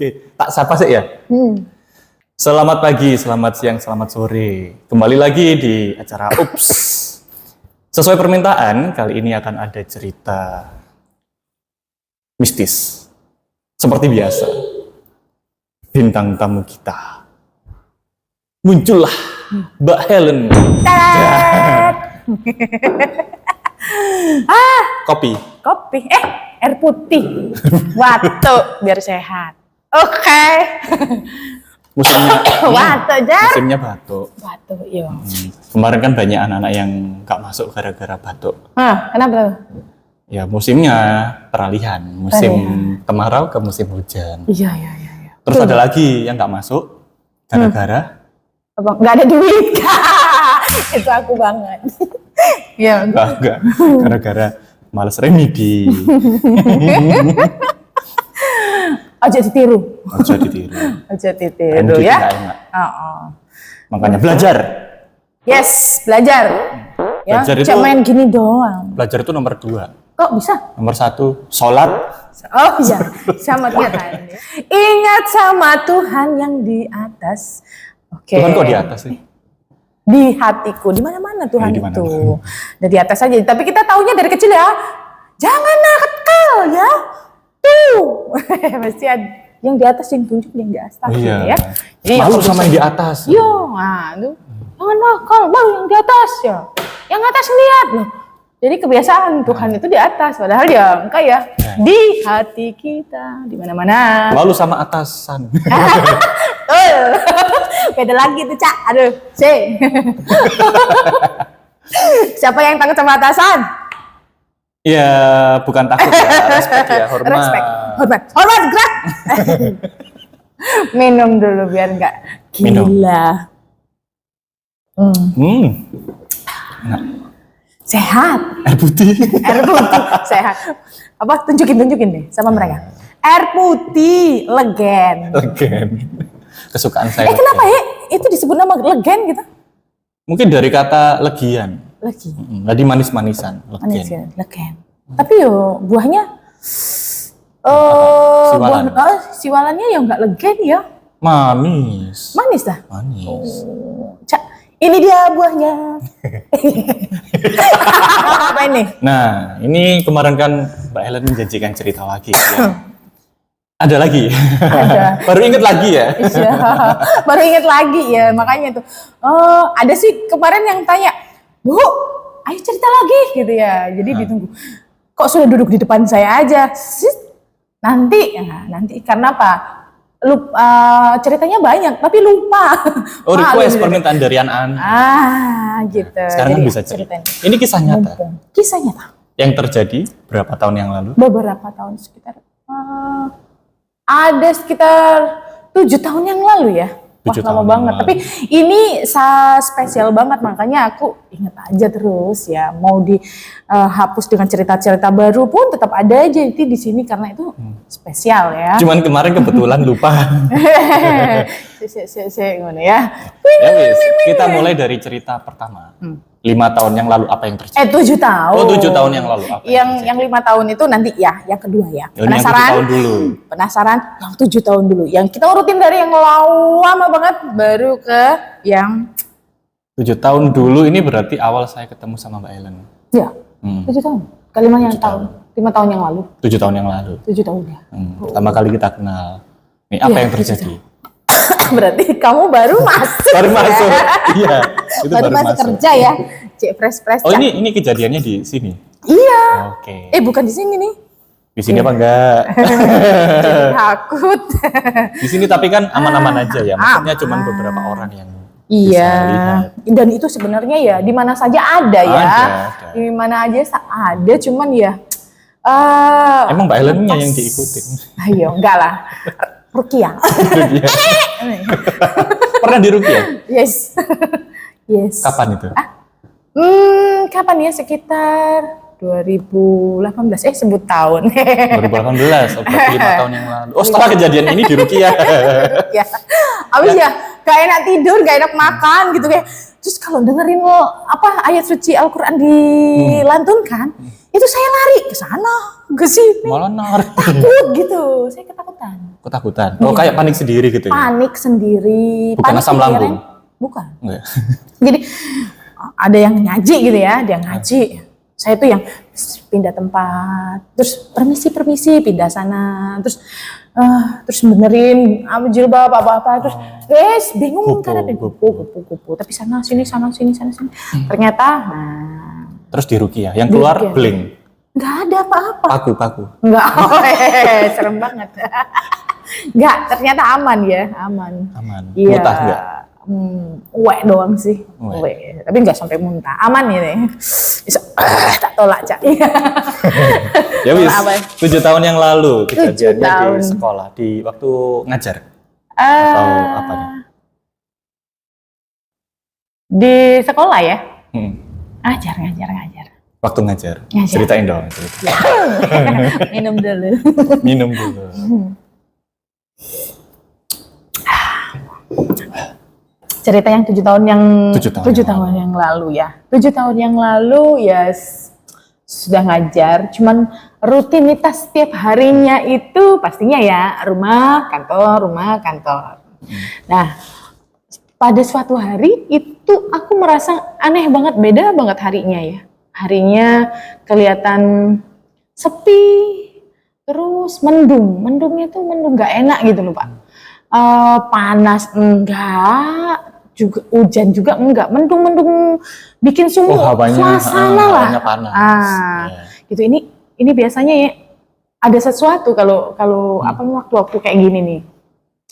Oke, tak sapa sih ya. Selamat pagi, selamat siang, selamat sore. Kembali lagi di acara Ups. Sesuai permintaan, kali ini akan ada cerita mistis. Seperti biasa, bintang tamu kita muncullah Mbak Helen. Kopi. Air putih. Batuk biar sehat. Oke. Musimnya Batuk Jar. musimnya batuk. Batuk, iya. Kemarin kan banyak anak-anak yang gak masuk gara-gara batuk. Kenapa tuh? Ya musimnya peralihan, musim kemarau ke musim hujan. Iya. Terus ada lagi yang gak masuk gara-gara Apa? Nggak ada duit. Itu aku banget. Iya. enggak, gara-gara males remedi. Aja ditiru. Aja ditiru. Aja ditiru Remedi ya. nggak enak. Oh. Makanya belajar. Yes, belajar. Ya, Belajar itu- cuma main gini doang. Belajar itu nomor 2. Kok bisa? Nomor 1, sholat. Oh iya, sama Tuhan. Ingat sama Tuhan yang di atas. Oke. Tuhan kok di atas sih? Di hatiku, di mana-mana Tuhan di mana-mana. itu. Dan di atas aja. Tapi kita taunya dari kecil ya. Jangan nakal ya. Tuh. Mesti ada yang di atas yang tunjuk yang di atas Iya. ya. Jadi Malu aku sama bisa- yang di atas. Yo, tuh. Jangan nakal, baru yang di atas ya. Yang atas lihat loh. Jadi kebiasaan Tuhan itu di atas, padahal ya enggak ya. Di hati kita, di mana-mana. Malu sama atasan. Beda lagi tuh, Cak. Aduh, Siapa yang takut sama atasan? Ya bukan takut ya, respect ya, hormat. Hormat, gerak. Minum dulu biar enggak gila. Sehat. Air putih. Air putih sehat. Apa? Tunjukin deh sama mereka. Air putih, legen. Legen. Kesukaan saya. Kenapa ya? Itu disebut nama legen gitu? Mungkin dari kata legian. Legi. Tadi manis-manisan. Manis Legen. ya, legen. Tapi yo buahnya Siwalan. siwalannya ya nggak legen ya. Manis. Manis dah. Manis. Cak, ini dia buahnya. Apa ini? Nah, ini kemarin kan Mbak Helen menjanjikan cerita lagi. Ya. Ada lagi. Ada. Baru inget lagi ya. Iya, baru inget lagi ya, makanya tuh. Oh, ada sih kemarin yang tanya, Bu, ayo cerita lagi gitu ya. Jadi ditunggu. Kok sudah duduk di depan saya aja? Nanti karena apa? Ceritanya banyak, tapi lupa. Oh, request Malu. permintaan dari anak. Gitu. Sekarang kan Jadi bisa cerita. ceritain. Ini kisah nyata. Mumpung. Kisah nyata. Yang terjadi berapa tahun yang lalu? Beberapa tahun sekitar ada sekitar 7 tahun yang lalu ya. Wah, 7 lama tahun yang banget. lalu. Tapi ini spesial banget, makanya aku inget aja terus ya. Mau dihapus dengan cerita-cerita baru pun tetap ada aja itu di sini karena itu spesial ya. Cuman kemarin kebetulan lupa. Gimana ya? Ya wis, kita mulai dari cerita pertama. 5 tahun yang lalu apa yang terjadi? 7 tahun. Oh, 7 tahun yang lalu apa? Yang 5 tahun itu nanti ya, yang kedua ya. Yang 7 tahun dulu. Penasaran? Yang 7 tahun dulu. Yang kita urutin dari yang lama banget baru ke yang 7 tahun dulu ini berarti awal saya ketemu sama Mbak Helen. ya 7 tahun. Kelima yang 7 tahun. 5 tahun yang lalu. 7 tahun yang lalu. 7 tahun ya. Pertama kali kita kenal. Nih, apa Iya, yang terjadi? Berarti kamu baru masuk. Baru ya? masuk. Iya, itu Baru masuk kerja ya. Cek fresh. Oh, ini kejadiannya di sini. Iya. Oke. Bukan di sini nih. Di sini apa enggak? Takut. Di sini tapi kan aman-aman aja ya. Maksudnya Aman. cuma beberapa orang yang Iya. bisa lihat. Dan itu sebenarnya ya di mana saja ada ya. Ada. Di mana aja ada, cuman ya Emang Mbak Helennya yang diikutin? ayo, enggak lah. Rukiah. Iya. Pernah di Rukiah? Yes. Yes. Kapan itu? Kapan ya? Sekitar 2018. Sebut tahun. 2018, oh, berarti 5 tahun yang lalu. Oh, setelah kejadian ini di Rukiah. Ya. Abis ya, gak enak tidur, gak enak makan gitu kayak. Terus kalau dengerin ayat suci Al-Quran dilantunkan, itu saya lari ke sana, ke sini. Malah nari. Takut gitu. Saya ketakutan. Ketakutan. Oh, kayak panik sendiri gitu ya? Panik sendiri. Bukan panik asam pikiran. lambung? Bukan. Enggak. Jadi ada yang ngaji gitu ya, dia ngaji. Saya tuh yang pindah tempat, terus permisi pindah sana, terus benerin jilbab apa-apa, terus bingung karena kupu. Tapi sana sini. Ternyata, Terus diruqyah, yang keluar beling. Nggak ada apa-apa. Paku. Nggak, serem banget. Nggak, ternyata aman ya, aman. Iya. Muntah nggak? Doang sih. Tapi nggak sampai muntah. Aman ya nih. Bisa tak tolak, Cak. Ya wis, 7 tahun yang lalu kejadiannya tahun. di sekolah, di waktu ngajar. Atau apa nih? Di sekolah ya? Ngajar. Waktu ngajar. Ceritain dong. Minum dulu. Cerita yang 7 tahun yang lalu ya. 7 tahun yang lalu ya sudah ngajar, cuman rutinitas setiap harinya itu pastinya ya rumah kantor. Nah, pada suatu hari itu aku merasa aneh banget, beda banget harinya ya. Harinya kelihatan sepi, terus mendungnya tuh mendung gak enak gitu loh Pak. Panas enggak, juga hujan juga enggak, mendung bikin sumur, suasana lah. Gitu. Ini biasanya ya ada sesuatu kalau waktu kayak gini nih.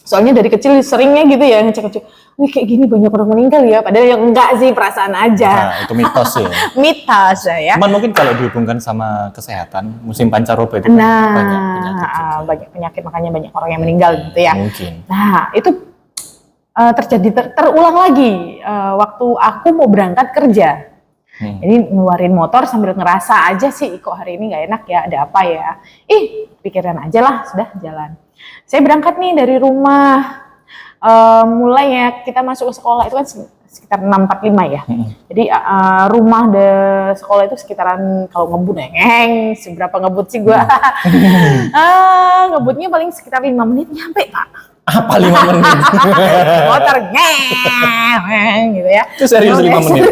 Soalnya dari kecil seringnya gitu ya ngecek, wih kayak gini banyak orang meninggal ya, padahal yang enggak sih, perasaan aja. Nah, itu mitos ya. Mitos ya. Cuman mungkin kalau dihubungkan sama kesehatan, musim pancaroba itu banyak penyakit, makanya banyak orang yang meninggal gitu ya. Mungkin. Nah, itu terjadi terulang lagi waktu aku mau berangkat kerja. Jadi ngeluarin motor sambil ngerasa aja sih, kok hari ini nggak enak ya, ada apa ya? Pikiran aja lah, sudah jalan. Saya berangkat nih dari rumah, mulai ya kita masuk ke sekolah itu kan sekitar 6.45 ya. Jadi rumah sekolah itu sekitaran, kalau ngebut seberapa ngebut sih gua? Ngebutnya paling sekitar 5 menit nyampe Pak. Apa 5 menit? Motor gitu ya. Itu serius 5 menit?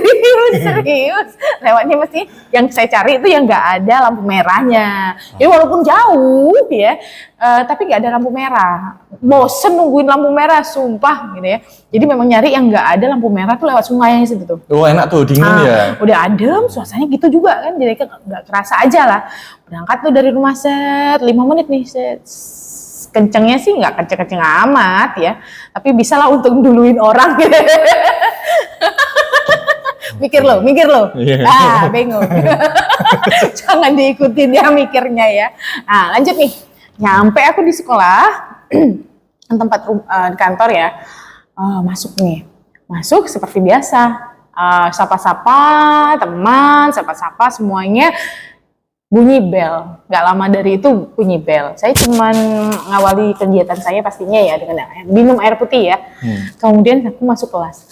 Serius. Lewatnya mesti yang saya cari itu yang nggak ada lampu merahnya. Jadi walaupun jauh ya, tapi nggak ada lampu merah. Bosen nungguin lampu merah, sumpah gitu ya. Jadi memang nyari yang nggak ada lampu merah tuh lewat sungai situ tuh. Oh enak tuh, dingin ya. Udah adem, suasananya gitu juga kan. Jadi nggak kerasa aja lah. Berangkat tuh dari rumah 5 menit nih kencengnya sih nggak kenceng-kenceng amat ya, tapi bisa lah untuk duluin orang. mikir lo, bingung. Jangan diikutin ya mikirnya ya. Nah lanjut nih, nyampe aku di sekolah, tempat kantor ya, masuk seperti biasa, sapa-sapa teman, sapa-sapa semuanya. Bunyi bel, nggak lama dari itu bunyi bel. Saya cuman ngawali kegiatan saya pastinya ya dengan minum air putih ya. Kemudian aku masuk kelas.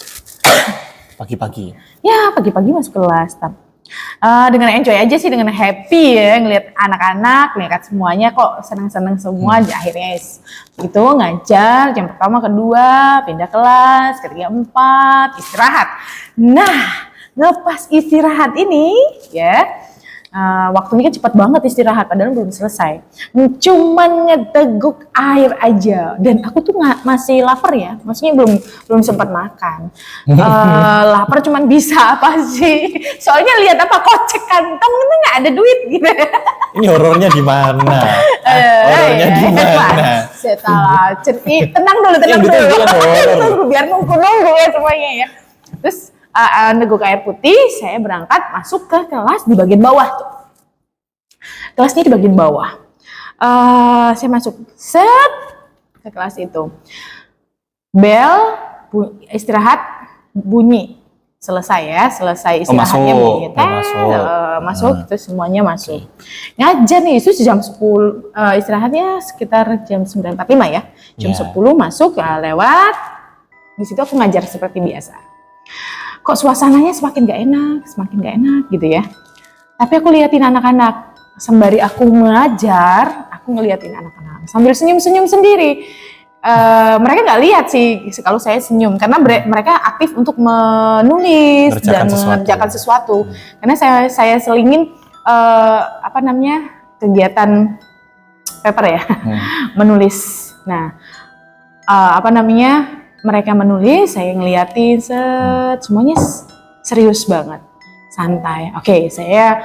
Pagi-pagi? Ya pagi-pagi masuk kelas. Dengan enjoy aja sih, dengan happy ya, ngeliat anak-anak, ngeliat semuanya kok senang-senang semua. Akhirnya itu ngajar, jam pertama, kedua, pindah kelas, ketiga, 4, istirahat. Nah, ngepas istirahat ini ya, waktunya kan cepat banget istirahat, padahal belum selesai. Cuman ngeteguk air aja, dan aku tuh masih lapar ya, maksudnya belum sempat makan. Lapar cuman bisa apa sih? Soalnya lihat kocek kantong itu nggak ada duit gitu. Ini horornya di mana? Horornya di mana? Setelah tenang dulu, biar nunggu ya semuanya ya. Terus neguk air putih, saya berangkat masuk ke kelas di bagian bawah tuh. Kelasnya di bagian bawah. Saya masuk ke kelas itu. Bel istirahat bunyi. Selesai istirahatnya bunyi. Masuk terus semuanya masuk. Ngajar nih itu jam 10, istirahatnya sekitar jam 9.45 ya. Jam 10 masuk lewat. Di situ aku ngajar seperti biasa. Kok suasananya semakin gak enak gitu ya. Tapi aku liatin anak-anak, sembari aku ngajar, aku ngeliatin anak-anak sambil senyum-senyum sendiri. Mereka nggak lihat sih kalau saya senyum karena mereka aktif untuk menulis dan mengerjakan sesuatu. Karena saya selingin kegiatan paper ya, menulis. Nah, mereka menulis, saya ngeliatin semuanya serius banget, santai. Oke, saya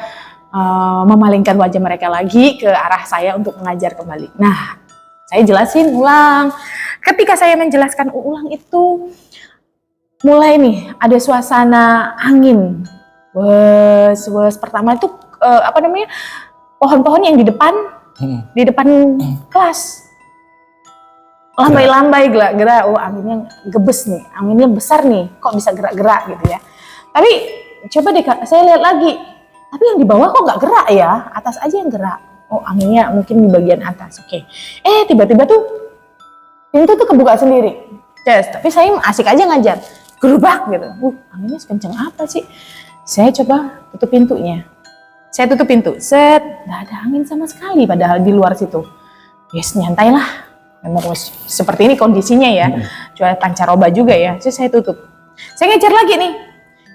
memalingkan wajah mereka lagi ke arah saya untuk mengajar kembali. Nah, saya jelasin ulang. Ketika saya menjelaskan ulang itu, mulai nih ada suasana angin. Pertama itu pohon-pohon yang di depan kelas. Lambai-lambai gerak-gerak. Oh, anginnya gebes nih, anginnya besar nih. Kok bisa gerak-gerak gitu ya? Tapi coba deh Kak, saya lihat lagi. Tapi yang di bawah kok nggak gerak ya? Atas aja yang gerak. Oh, anginnya mungkin di bagian atas. Oke. Tiba-tiba tuh pintu tuh kebuka sendiri. Tapi saya asik aja ngajar. Gerubak gitu. Anginnya sekencang apa sih? Saya coba tutup pintunya. Saya tutup pintu. Nggak ada angin sama sekali padahal di luar situ. Yes, nyantai lah. Memang seperti ini kondisinya ya. Cuaca pancaroba juga ya. Saya tutup. Saya ngejar lagi nih.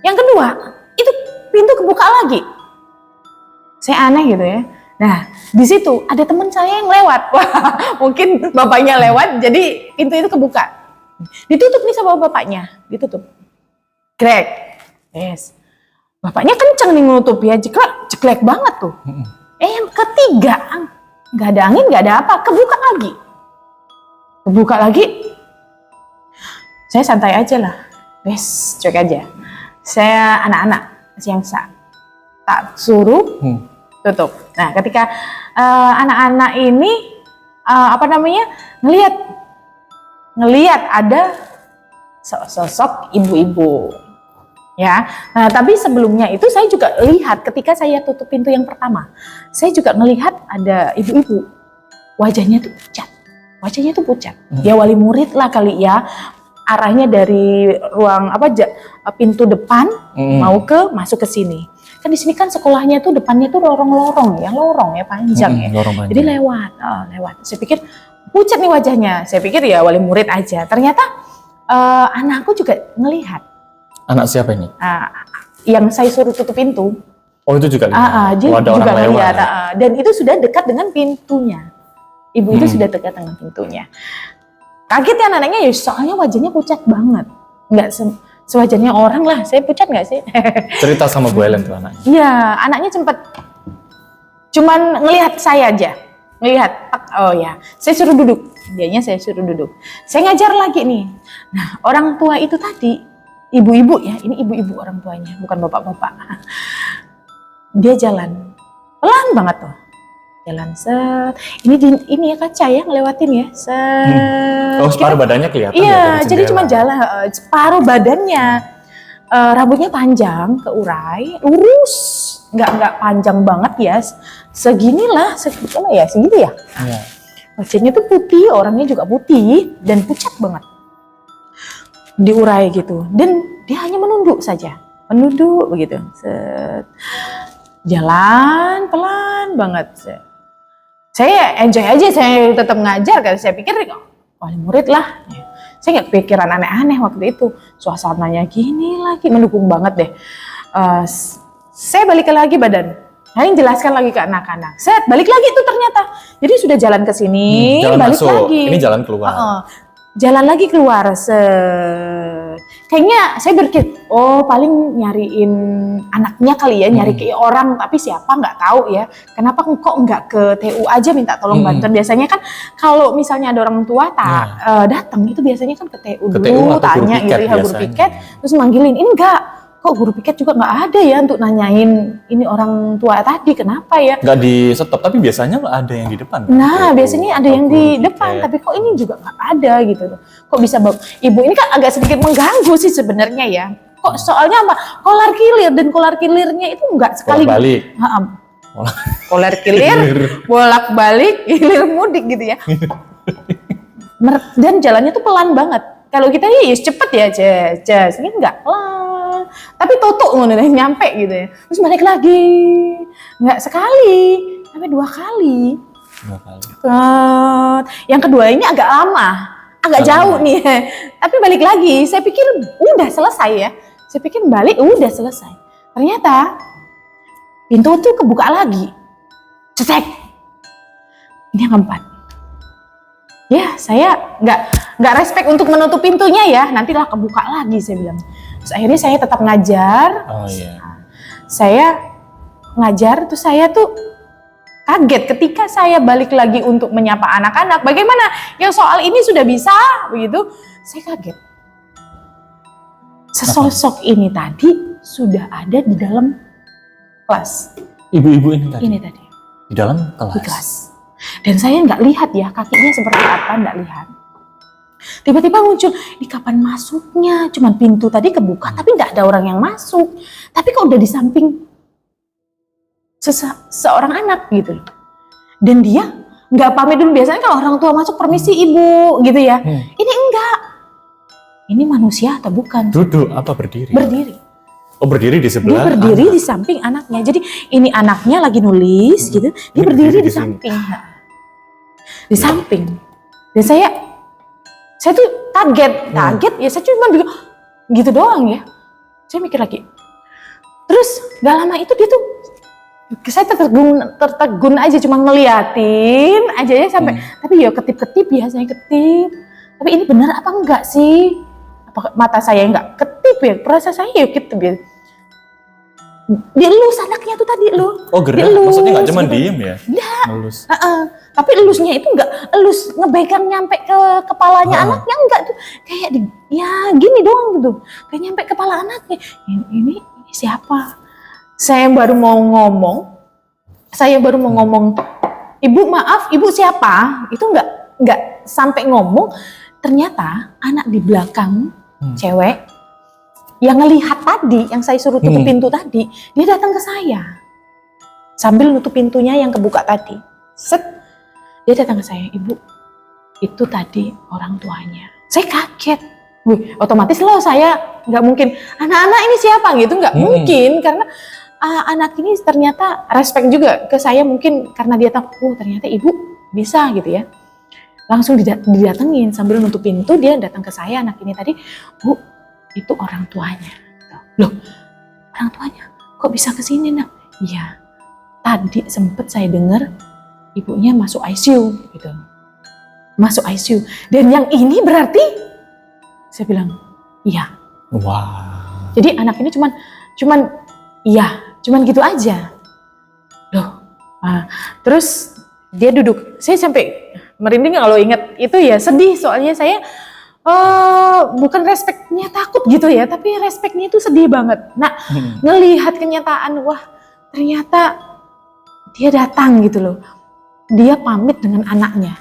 Yang kedua, itu pintu kebuka lagi. Saya aneh gitu ya. Nah, di situ ada teman saya yang lewat. Wah, mungkin bapaknya lewat, jadi pintu itu kebuka. Ditutup nih sama bapaknya, ditutup. Grek, yes. Bapaknya kenceng nih nutup ya, jeklek banget tuh. Yang ketiga, nggak ada angin, nggak ada apa, kebuka lagi. Saya santai aja lah, wes, cuek aja. Saya anak-anak, siangsa, tak suruh. Tutup. Nah, ketika anak-anak ini ngelihat ada sosok ibu-ibu, ya. Nah, tapi sebelumnya itu saya juga lihat ketika saya tutup pintu yang pertama, saya juga melihat ada ibu-ibu, wajahnya tuh pucat. Ya wali murid lah kali ya. Arahnya dari ruang pintu depan masuk ke sini. Kan di sini kan sekolahnya tuh depannya tuh lorong ya panjang ya. Jadi lewat. Saya pikir pucat nih wajahnya. Saya pikir ya wali murid aja. Ternyata anakku juga ngelihat. Anak siapa ini? Yang saya suruh tutup pintu. Oh, itu juga lihat. Dia juga ngelihat. Dan itu sudah dekat dengan pintunya. Ibu itu sudah dekat dengan pintunya. Kaget ya anaknya ya, soalnya wajahnya pucat banget. Nggak sewajarnya orang lah. Saya pucat nggak sih? Cerita sama Bu Ellen tuh anaknya. Iya, anaknya cuman ngelihat saya aja. Ngelihat, oh ya, saya suruh duduk. Saya suruh duduk. Saya ngajar lagi nih. Nah, orang tua itu tadi, ibu-ibu ya, ini ibu-ibu orang tuanya, bukan bapak-bapak. Dia jalan, pelan banget tuh. Jalan set. Ini ya kaca ya ngelewatin ya. Set. Oh, separuh badannya kelihatan. Iya, jadi cuma jalan separuh badannya. Rambutnya panjang, keurai, lurus. Nggak panjang banget ya. Segini ya. Iya. Wajahnya tuh putih, orangnya juga putih dan pucat banget. Diurai gitu. Dan dia hanya menunduk saja. Menunduk begitu. Set. Jalan pelan banget. Set. Saya enjoy aja, saya tetap ngajar kan. Saya pikir wali murid lah. Saya nggak kepikiran aneh-aneh waktu itu. Suasananya gini lagi, mendukung banget deh. Saya balik lagi badan. Saya jelaskan lagi ke anak-anak. Set, balik lagi tuh ternyata. Jadi sudah jalan ke sini, balik masuk. Lagi. Ini jalan keluar. Jalan lagi keluar. Kayaknya saya berpikir, paling nyariin anaknya kali ya, nyari ke orang, tapi siapa nggak tahu ya. Kenapa kok nggak ke TU aja minta tolong bantuan? Biasanya kan kalau misalnya ada orang tua datang itu biasanya kan ke TU dulu, tanya gitu ya, guru piket, terus manggilin. Ini enggak. Kok guru piket juga nggak ada ya untuk nanyain ini orang tua tadi kenapa ya? Nggak di stop, tapi biasanya ada yang di depan. Nah, biasanya ada yang di depan, tapi kok ini juga nggak ada gitu. Kok bisa ibu ini kan agak sedikit mengganggu sih sebenarnya ya. Kok soalnya apa? Kolar kilir dan kolar kilirnya itu nggak sekali. Balik. Kolar kilir, bolak balik, kilir mudik gitu ya. Dan jalannya tuh pelan banget. Kalau kita cepet ya, ini nggak pelan. Tapi tutuk nyampe gitu ya. Terus balik lagi. Nggak sekali, sampai 2 kali. 2 kali. Yang kedua ini agak lama, agak jauh nih. Tapi balik lagi, saya pikir udah selesai ya. Saya pikir balik udah selesai. Ternyata pintu tuh kebuka lagi. Cetek. Ini yang keempat. Ya, saya nggak respect untuk menutup pintunya ya. Nantilah kebuka lagi saya bilang. Terus akhirnya saya tetap ngajar. Oh iya. Saya ngajar, terus saya tuh kaget ketika saya balik lagi untuk menyapa anak-anak. Bagaimana yang soal ini sudah bisa begitu? Saya kaget. Sesosok ini tadi sudah ada di dalam kelas. Ibu-ibu ini tadi? Ini tadi. Di dalam kelas? Di kelas. Dan saya nggak lihat ya kakinya seperti apa, nggak lihat. Tiba-tiba muncul, ini kapan masuknya? Cuman pintu tadi kebuka, tapi nggak ada orang yang masuk. Tapi kok udah di samping seorang anak gitu. Dan dia nggak pamit dulu. Biasanya kalau orang tua masuk, permisi ibu gitu ya. Ini enggak. Ini manusia atau bukan? Duduk apa berdiri? Berdiri. Oh, berdiri di sebelah. Dia berdiri anak. di samping anaknya. Jadi ini anaknya lagi nulis gitu. Dia berdiri di samping. Di samping. Dan saya tuh kaget ya, saya cuma gitu doang ya. Saya mikir lagi. Terus gak lama itu dia tuh, saya tertegun aja, cuma ngeliatin aja ya sampai, tapi ya ketip-ketip ya, saya ketip. Tapi ini benar apa enggak sih? Apa mata saya enggak ketip ya? Perasa saya ya ketip ya. Dielus anaknya tuh tadi lu. Oh gerak, maksudnya gak cuma gitu. diem ya? Enggak. Ngelus. Tapi elusnya itu enggak elus ngepegang nyampe ke kepalanya anaknya, enggak tuh. Kayak ya gini doang gitu. Kayak nyampe kepala anaknya. Ini siapa? Saya baru mau ngomong, ibu maaf, ibu siapa? Itu enggak sampai ngomong. Ternyata anak di belakang cewek yang ngelihat tadi, yang saya suruh tutup pintu tadi, dia datang ke saya sambil nutup pintunya yang kebuka tadi. Set, dia datang ke saya, ibu, itu tadi orang tuanya. Saya kaget, wih, otomatis loh saya nggak mungkin anak-anak ini siapa gitu, nggak mungkin karena anak ini ternyata respect juga ke saya, mungkin karena dia tahu, oh ternyata ibu bisa gitu ya. Langsung didatengin sambil nutup pintu, dia datang ke saya, anak ini tadi, bu, itu orang tuanya. Loh, orang tuanya kok bisa kesini nak? Iya, tadi sempet saya dengar ibunya masuk ICU gitu, masuk ICU. Dan yang ini berarti, saya bilang, iya. Wah. Jadi anak ini cuman gitu aja. Loh, terus dia duduk. Saya sampai merinding kalau ingat itu ya, sedih soalnya saya. Bukan respeknya takut gitu ya, tapi respeknya itu sedih banget. Nah, ngelihat kenyataan, wah ternyata dia datang gitu loh. Dia pamit dengan anaknya.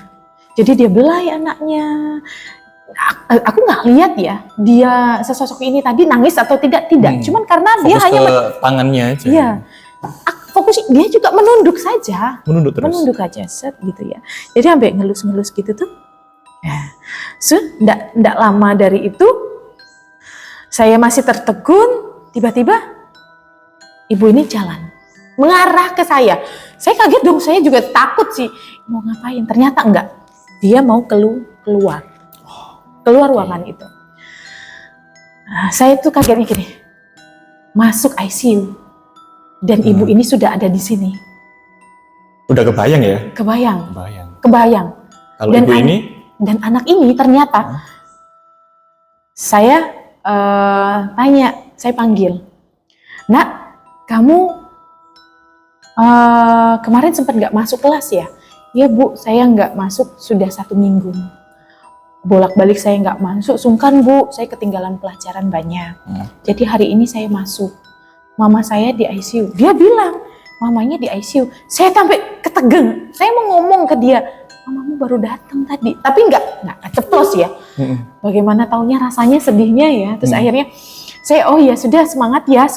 Jadi dia belai anaknya. Aku nggak lihat ya, dia sesosok ini tadi nangis atau tidak. Cuman karena fokus dia hanya ke tangannya aja. Iya. Fokus dia juga menunduk saja. Menunduk terus. Menunduk aja set gitu ya. Jadi sampai ngelus-ngelus gitu tuh. Ya, nggak lama dari itu saya masih tertegun, tiba-tiba ibu ini jalan mengarah ke saya. Saya kaget dong, saya juga takut sih, mau ngapain? Ternyata enggak, dia mau keluar ruangan itu. Saya tuh kagetnya gini, masuk ICU dan ibu ini sudah ada di sini. Udah kebayang ya? Kebayang. Kalau ibu ini? Dan anak ini ternyata saya tanya, saya panggil, nak, kamu kemarin sempat nggak masuk kelas ya? Iya bu, saya nggak masuk sudah 1 minggu. Bolak-balik saya nggak masuk, sungkan bu, saya ketinggalan pelajaran banyak. Jadi hari ini saya masuk. Mama saya di ICU. Dia bilang, mamanya di ICU. Saya sampai ketegeng. Saya mau ngomong ke dia, mamamu baru datang tadi, tapi nggak ceplos ya. Bagaimana taunya rasanya sedihnya ya. Terus akhirnya saya, oh ya sudah, semangat ya.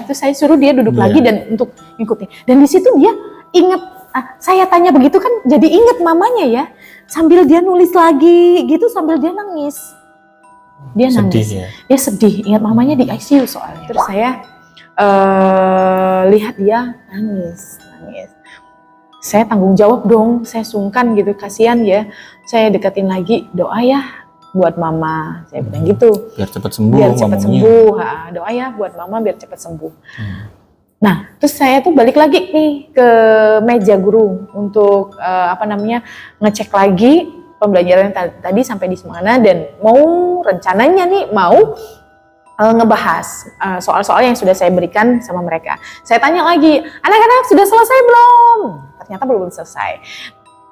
Terus saya suruh dia duduk lagi dan untuk ngikutin. Dan di situ dia inget, saya tanya begitu kan, jadi inget mamanya ya. Sambil dia nulis lagi gitu, sambil dia nangis. Dia nangis. Sedih ya? Dia sedih, ingat mamanya di ICU soalnya. Terus saya lihat dia nangis. saya tanggung jawab dong, saya sungkan gitu, kasihan ya. Saya deketin lagi, doa ya buat mama, saya bilang gitu. Biar cepat sembuh. Biar cepat sembuh, doa ya buat mama biar cepat sembuh. Nah, terus saya tuh balik lagi nih ke meja guru untuk ngecek lagi pembelajaran tadi sampai di mana, dan mau rencananya nih mau ngebahas soal-soal yang sudah saya berikan sama mereka. Saya tanya lagi, anak-anak sudah selesai belum? Ternyata belum selesai.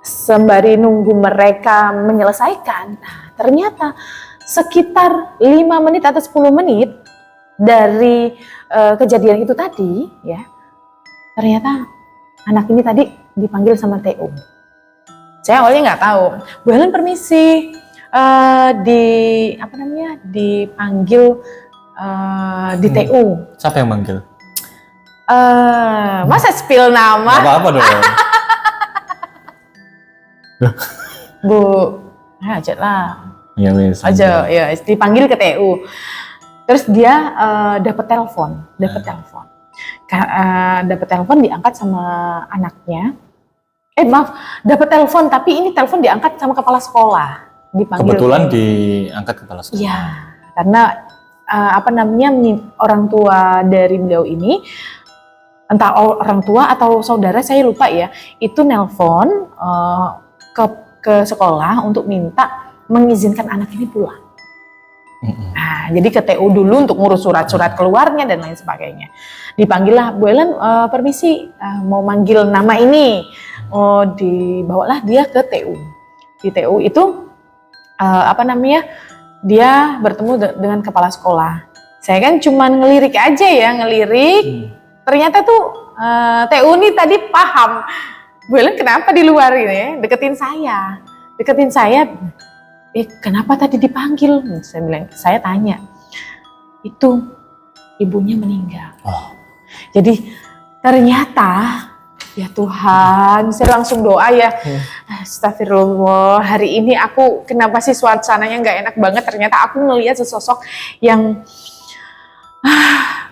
Sembari nunggu mereka menyelesaikan, nah, ternyata sekitar 5 menit atau 10 menit dari kejadian itu tadi, ya, ternyata anak ini tadi dipanggil sama TU. Saya awalnya nggak tahu. Bu Helen permisi, dipanggil di TU. Siapa yang manggil? Masa spill nama? Gak apa-apa dong. Bu, aja lah. Ya wes. Aja, ya dipanggil ke TU. Terus dia dapat telepon, dapat telepon diangkat sama anaknya. Dapat telepon, tapi ini telepon diangkat sama kepala sekolah. Dipanggil. Kebetulan diangkat kepala sekolah. Iya, karena orang tua dari beliau ini, entah orang tua atau saudara, saya lupa ya, itu nelpon ke sekolah untuk minta mengizinkan anak ini pulang. Nah, jadi ke TU dulu untuk ngurus surat-surat keluarnya dan lain sebagainya. Dipanggillah, Bu Helen permisi, mau manggil nama ini. Dibawalah dia ke TU. Di TU itu dia bertemu dengan kepala sekolah. Saya kan cuma ngelirik aja ya, Ternyata tuh TU ini tadi paham, Bu Helen kenapa di luar ini ya, deketin saya. Kenapa tadi dipanggil? Saya tanya, itu ibunya meninggal. Jadi ternyata, ya Tuhan, saya langsung doa ya. Astagfirullah, hari ini aku kenapa sih suasananya nggak enak banget? Ternyata aku ngelihat sesosok yang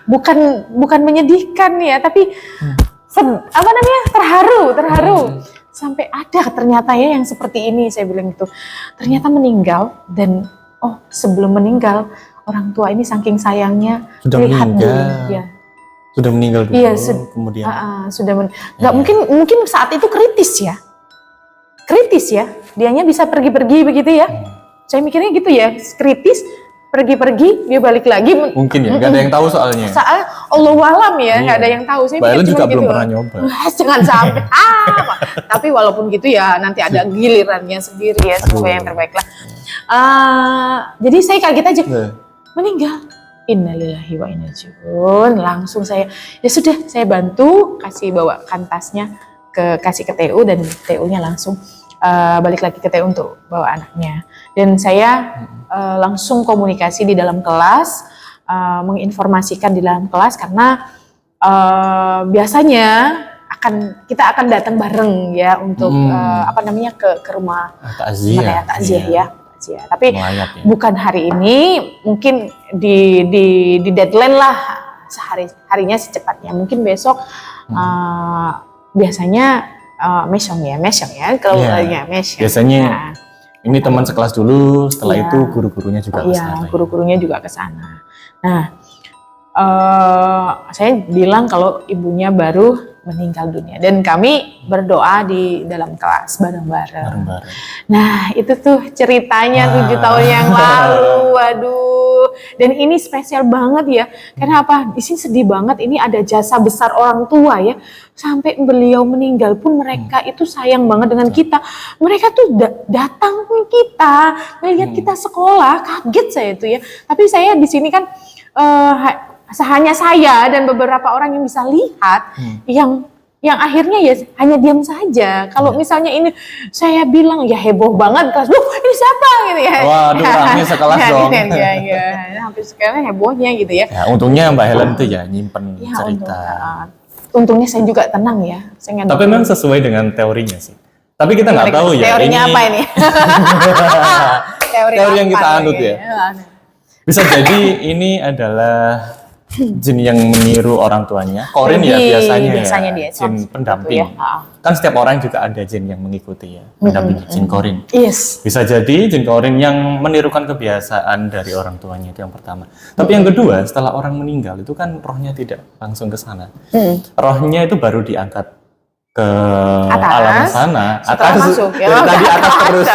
bukan menyedihkan ya, tapi terharu. Sampai ada ternyata ya yang seperti ini, saya bilang gitu. Ternyata meninggal, dan sebelum meninggal orang tua ini saking sayangnya sudah lihat meninggal. Dulu, ya. Sudah meninggal dulu. Iya, kemudian. Nggak mungkin saat itu kritis ya. Dianya bisa pergi-pergi begitu ya. Saya mikirnya gitu ya, kritis. Pergi-pergi, dia balik lagi. Mungkin ya, nggak ada yang tahu soalnya. Allahualam ya, nggak ada yang tahu. Saya Mbak Helen juga gitu. belum pernah nyoba. Jangan sampai. Tapi walaupun gitu ya, nanti ada gilirannya sendiri ya, semoga yang terbaik lah. Jadi saya kaget aja, meninggal. Innalillahi wa inna ilaihi raji'un. Langsung saya, ya sudah, saya bantu kasih bawakan tasnya kasih ke TU, dan TU-nya langsung balik lagi ke TU untuk bawa anaknya. Dan saya langsung komunikasi di dalam kelas, menginformasikan di dalam kelas, karena biasanya kita akan datang bareng ya untuk ke rumah takziah ya. Tapi bukan hari ini, mungkin di deadline lah harinya secepatnya. Mungkin besok biasanya mesyong ya kalau mesyong. Biasanya ini teman sekelas dulu, setelah itu guru-gurunya juga ke sana. Iya, guru-gurunya juga ke sana. Nah, saya bilang kalau ibunya baru meninggal dunia, dan kami berdoa di dalam kelas bareng-bareng. Nah, itu tuh ceritanya 7 tahun yang lalu. Waduh, dan ini spesial banget ya. Kenapa? Di sini sedih banget. Ini ada jasa besar orang tua ya. Sampai beliau meninggal pun mereka itu sayang banget dengan kita. Mereka tuh datang ke kita, melihat kita sekolah, kaget saya itu ya. Tapi saya di sini kan hanya saya dan beberapa orang yang bisa lihat, yang akhirnya ya hanya diam saja. Kalau misalnya ini saya bilang ya heboh banget, kelas, loh ini siapa gitu ya. Waduh, ramai sekelas dong. Ya, hampir sekarang hebohnya gitu ya. Ya, untungnya Mbak Helen tuh ya nyimpen cerita. Untungnya saya juga tenang ya. Tapi memang sesuai dengan teorinya sih. Tapi kita nggak tahu ya. Teorinya apa ini? Teori yang kita anut ya. Bisa jadi ini adalah jin yang meniru orang tuanya. Korin ya biasanya dia jin pendamping. Ya. Kan setiap orang juga ada jin yang mengikuti ya, mendampingi jin korin. Yes. Bisa jadi jin korin yang menirukan kebiasaan dari orang tuanya, itu yang pertama. Tapi yang kedua, setelah orang meninggal itu kan rohnya tidak langsung ke sana. Rohnya itu baru diangkat ke alam sana. Masuk, ya. Dari tadi atas terus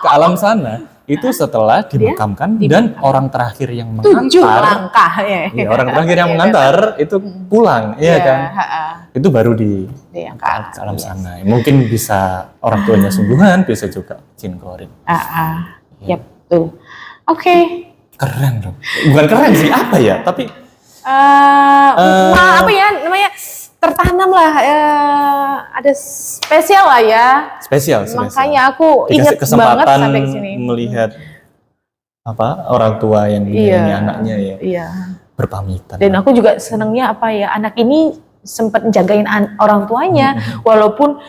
ke alam sana. Itu setelah dimakamkan dan orang terakhir yang mengantar 7 langkah ya. Orang terakhir yang mengantar itu pulang, iya kan? Itu baru diangkat ke alam sana. Mungkin bisa orang tuanya sungguhan, bisa juga jin korin. Ya betul. Oke. Keren dong. Bukan keren sih, apa ya? Tapi apa ya namanya? Tertanam lah, ada spesial lah ya. Spesial. Makanya aku ingat banget sampai ke sini. Melihat apa orang tua yang menyayangi anaknya ya. Iya. Berpamitan. Dan aku juga senangnya apa ya, anak ini sempat jagain orang tuanya, walaupun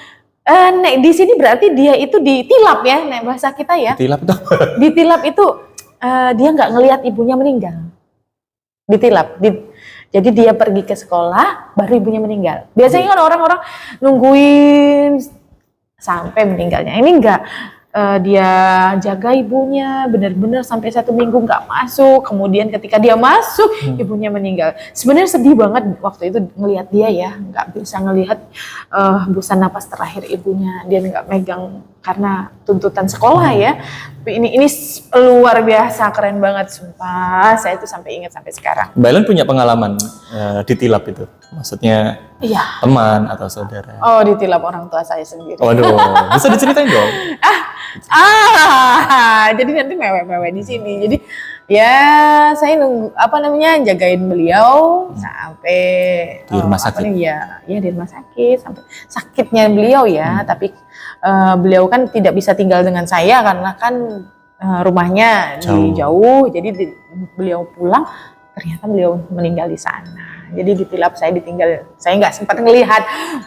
nek di sini berarti dia itu ditilap ya, nek bahasa kita ya. Ditilap itu apa? Ditilap itu dia nggak ngelihat ibunya meninggal. Ditilap. Jadi dia pergi ke sekolah, baru ibunya meninggal. Biasanya kan orang-orang nungguin sampai meninggalnya. Ini enggak, dia jaga ibunya benar-benar sampai 1 minggu nggak masuk. Kemudian ketika dia masuk, ibunya meninggal. Sebenarnya sedih banget waktu itu ngelihat dia ya, nggak bisa ngelihat busa napas terakhir ibunya. Dia nggak megang karena tuntutan sekolah ya. Tapi ini luar biasa, keren banget sumpah. Saya itu sampai ingat sampai sekarang. Mbak Ellen punya pengalaman ditilap itu? Maksudnya teman atau saudara? Oh, ditilap orang tua saya sendiri. Waduh, bisa diceritain dong? Jadi nanti mewek-mewek di sini. Jadi ya saya jagain beliau sampai di rumah sakit. Ya di rumah sakit sampai sakitnya beliau ya. Tapi beliau kan tidak bisa tinggal dengan saya karena kan rumahnya jauh. Jadi beliau pulang, ternyata beliau meninggal di sana. Jadi ditilap, saya ditinggal. Saya nggak sempat melihat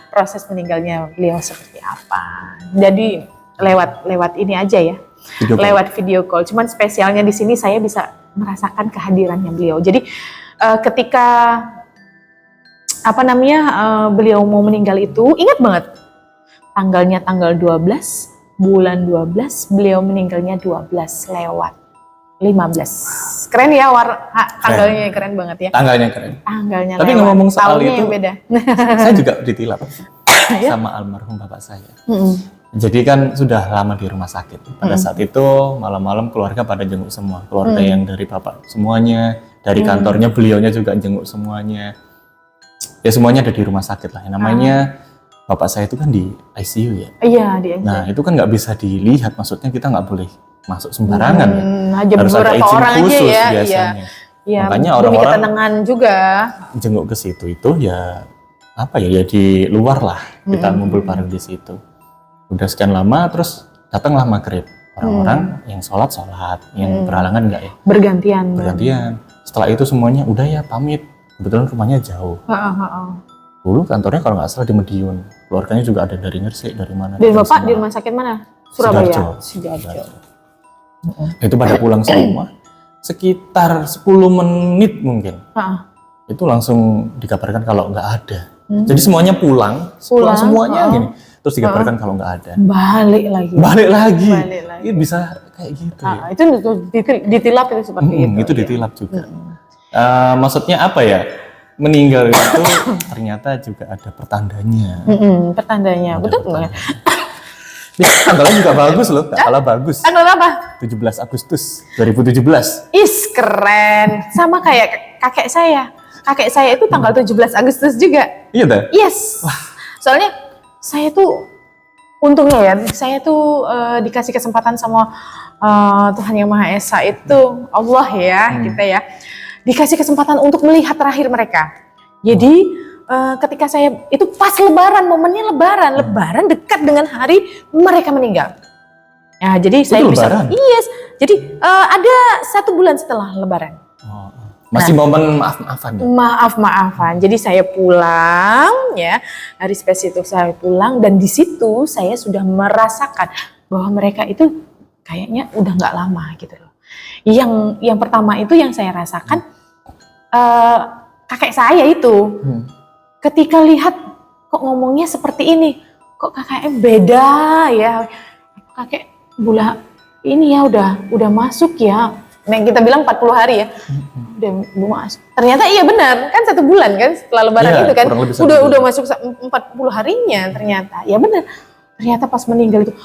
proses meninggalnya beliau seperti apa. Jadi lewat ini aja ya, lewat video call. Cuman spesialnya di sini saya bisa merasakan kehadirannya beliau. Jadi ketika beliau mau meninggal itu, ingat banget tanggalnya tanggal 12 bulan 12, beliau meninggalnya 12 lewat 15. Keren ya tanggalnya, keren banget ya. Tanggalnya keren. Tapi ngomong soal itu, beda. Saya juga ditilap sama almarhum bapak saya. Jadi kan sudah lama di rumah sakit. Pada saat itu malam-malam keluarga pada jenguk semua. Keluarga yang dari bapak semuanya, dari kantornya beliaunya juga jenguk semuanya. Ya semuanya ada di rumah sakit lah. Namanya bapak saya itu kan di ICU ya. Iya, di ICU. Nah itu kan nggak bisa dilihat. Maksudnya kita nggak boleh masuk sembarangan ya. Harus ada izin khusus ya, biasanya. Iya, makanya demi orang-orang ketenangan juga jenguk ke situ itu ya ya di luar lah kita ngumpul bareng di situ. Udah sekian lama terus datanglah maghrib, orang-orang yang sholat, yang berhalangan enggak ya? Bergantian. Setelah itu semuanya udah ya pamit, kebetulan rumahnya jauh. Dulu kantornya kalau nggak salah di Medion, keluarganya juga ada dari Ngersik, dari mana. Dari bapak di rumah sakit mana? Surabaya. Sidoarjo. Itu pada pulang semua, sekitar 10 menit mungkin. Itu langsung dikabarkan kalau nggak ada. Jadi semuanya pulang semuanya gini. Terus dikabarkan kalau nggak ada. Balik lagi. Itu bisa kayak gitu ya. Itu ditilap itu seperti itu. Itu ditilap juga. Maksudnya apa ya? Meninggal itu ternyata juga ada pertandanya. Pertandanya, betul nggak? Tanggalnya juga bagus loh, tak kalah bagus. Tanggal apa? 17 Agustus 2017. Keren. Sama kayak kakek saya. Kakek saya itu tanggal 17 Agustus juga. Iya dah? Yes. Wah. Soalnya saya tuh untungnya ya, saya tuh dikasih kesempatan sama Tuhan Yang Maha Esa itu, Allah ya, kita ya, dikasih kesempatan untuk melihat terakhir mereka. Jadi ketika saya itu pas Lebaran, momennya Lebaran dekat dengan hari mereka meninggal. Ya, jadi itu saya Lebaran? bisa, yes. Jadi ada 1 bulan setelah Lebaran. Masih momen maaf-maafan ya? Maaf-maafan. Jadi saya pulang ya, hari spesial itu saya pulang dan di situ saya sudah merasakan bahwa mereka itu kayaknya udah nggak lama gitu loh. Yang pertama itu yang saya rasakan kakek saya itu ketika lihat kok ngomongnya seperti ini, kok kakeknya beda ya, kakek bulan ini ya udah masuk ya. Nah, kita bilang 40 hari ya. Udah masuk. Ternyata iya benar, kan 1 bulan kan setelah lebaran Iya, itu kan. kurang lebih 1 Udah bulan. masuk 40 harinya ternyata. Ya benar. Ternyata pas meninggal itu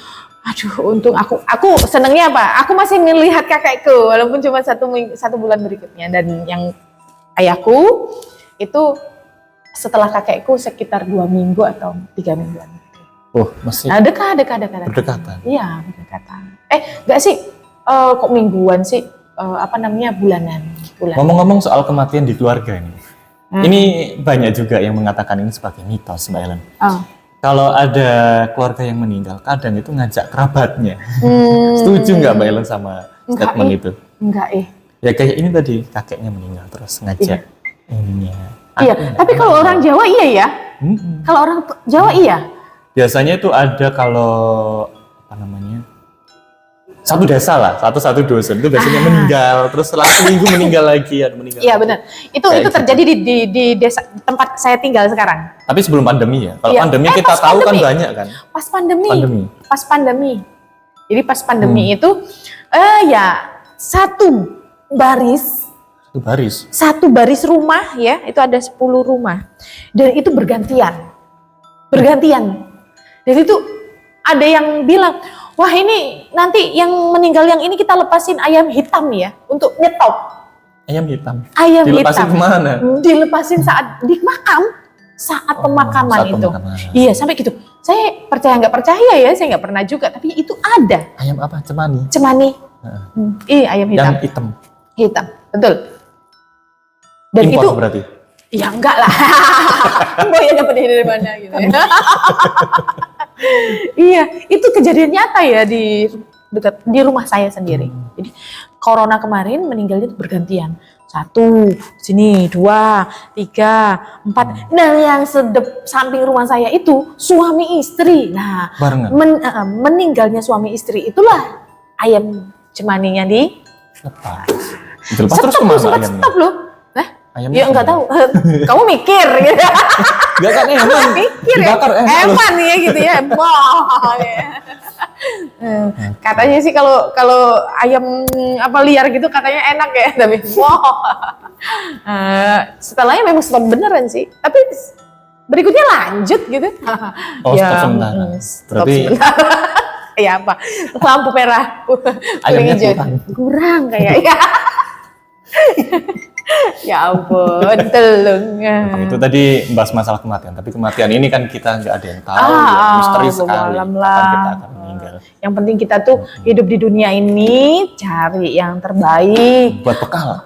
aduh, untung aku senengnya apa? Aku masih melihat kakekku walaupun cuma 1 bulan berikutnya. Dan yang ayahku itu setelah kakekku sekitar 2 minggu atau 3 mingguan. Oh, masih Nah, dekat. berdekatan. Iya, berdekatan. Enggak sih, kok mingguan sih? Bulanan. Ngomong-ngomong soal kematian di keluarga ini, ini banyak juga yang mengatakan ini sebagai mitos, Mbak Ellen. Kalau ada keluarga yang meninggal, kadang itu ngajak kerabatnya. Setuju nggak Mbak Ellen sama statement itu? Enggak. Ya kayak ini tadi, kakeknya meninggal terus ngajak ininya. Iya, tapi kalau orang Jawa iya ya. Kalau orang Jawa iya. Biasanya itu ada kalau apa namanya? Satu desa lah, satu dusun itu biasanya meninggal, terus setelah seminggu meninggal lagi, ada meninggal. Iya benar. Itu terjadi di desa tempat saya tinggal sekarang. Tapi sebelum pandemi ya. Kalau Iya. pandemi kita tahu kan banyak kan. Pas pandemi. Pas Jadi pas pandemi itu ya satu baris rumah ya, itu ada 10 rumah. Dan itu bergantian. Dan itu ada yang bilang, wah ini nanti yang meninggal yang ini kita lepasin ayam hitam ya untuk nyetop. Ayam hitam. Dilepasin Dilepasin kemana? Dilepasin saat di makam, saat pemakaman itu. Iya sampai gitu. Saya percaya nggak percaya ya, saya nggak pernah juga. Tapi itu ada. Ayam apa? Cemani. Iya ayam hitam. Yang hitam. Hitam, betul. Dan impor itu berarti. Ya enggak lah. Boya dapat dari mana gitu ya. Iya, itu kejadian nyata ya di rumah saya sendiri. Jadi corona kemarin meninggalnya bergantian. 1, sini 2, 3, 4. Dan yang samping rumah saya itu suami istri. Nah, meninggalnya suami istri itulah ayam cemaninya lepas. Dilepas terus kemana ayamnya? Stop loh. Ayamnya ya enggak tahu. Kamu mikir gitu. Enggak kan eman. Mikir dibakar eman ya gitu ya. Wah. Katanya sih kalau ayam liar gitu katanya enak ya, tapi setelahnya memang stop beneran sih. Tapi berikutnya lanjut gitu. Oh, stop sementara. Berarti ya apa? Lampu merah. Ayamnya kurang kayaknya. Ya ampun, telung. Itu tadi membahas masalah kematian, tapi kematian ini kan kita nggak ada yang tahu, misteri sekali. Kapan kita akan meninggal. Yang penting kita tuh hidup di dunia ini cari yang terbaik.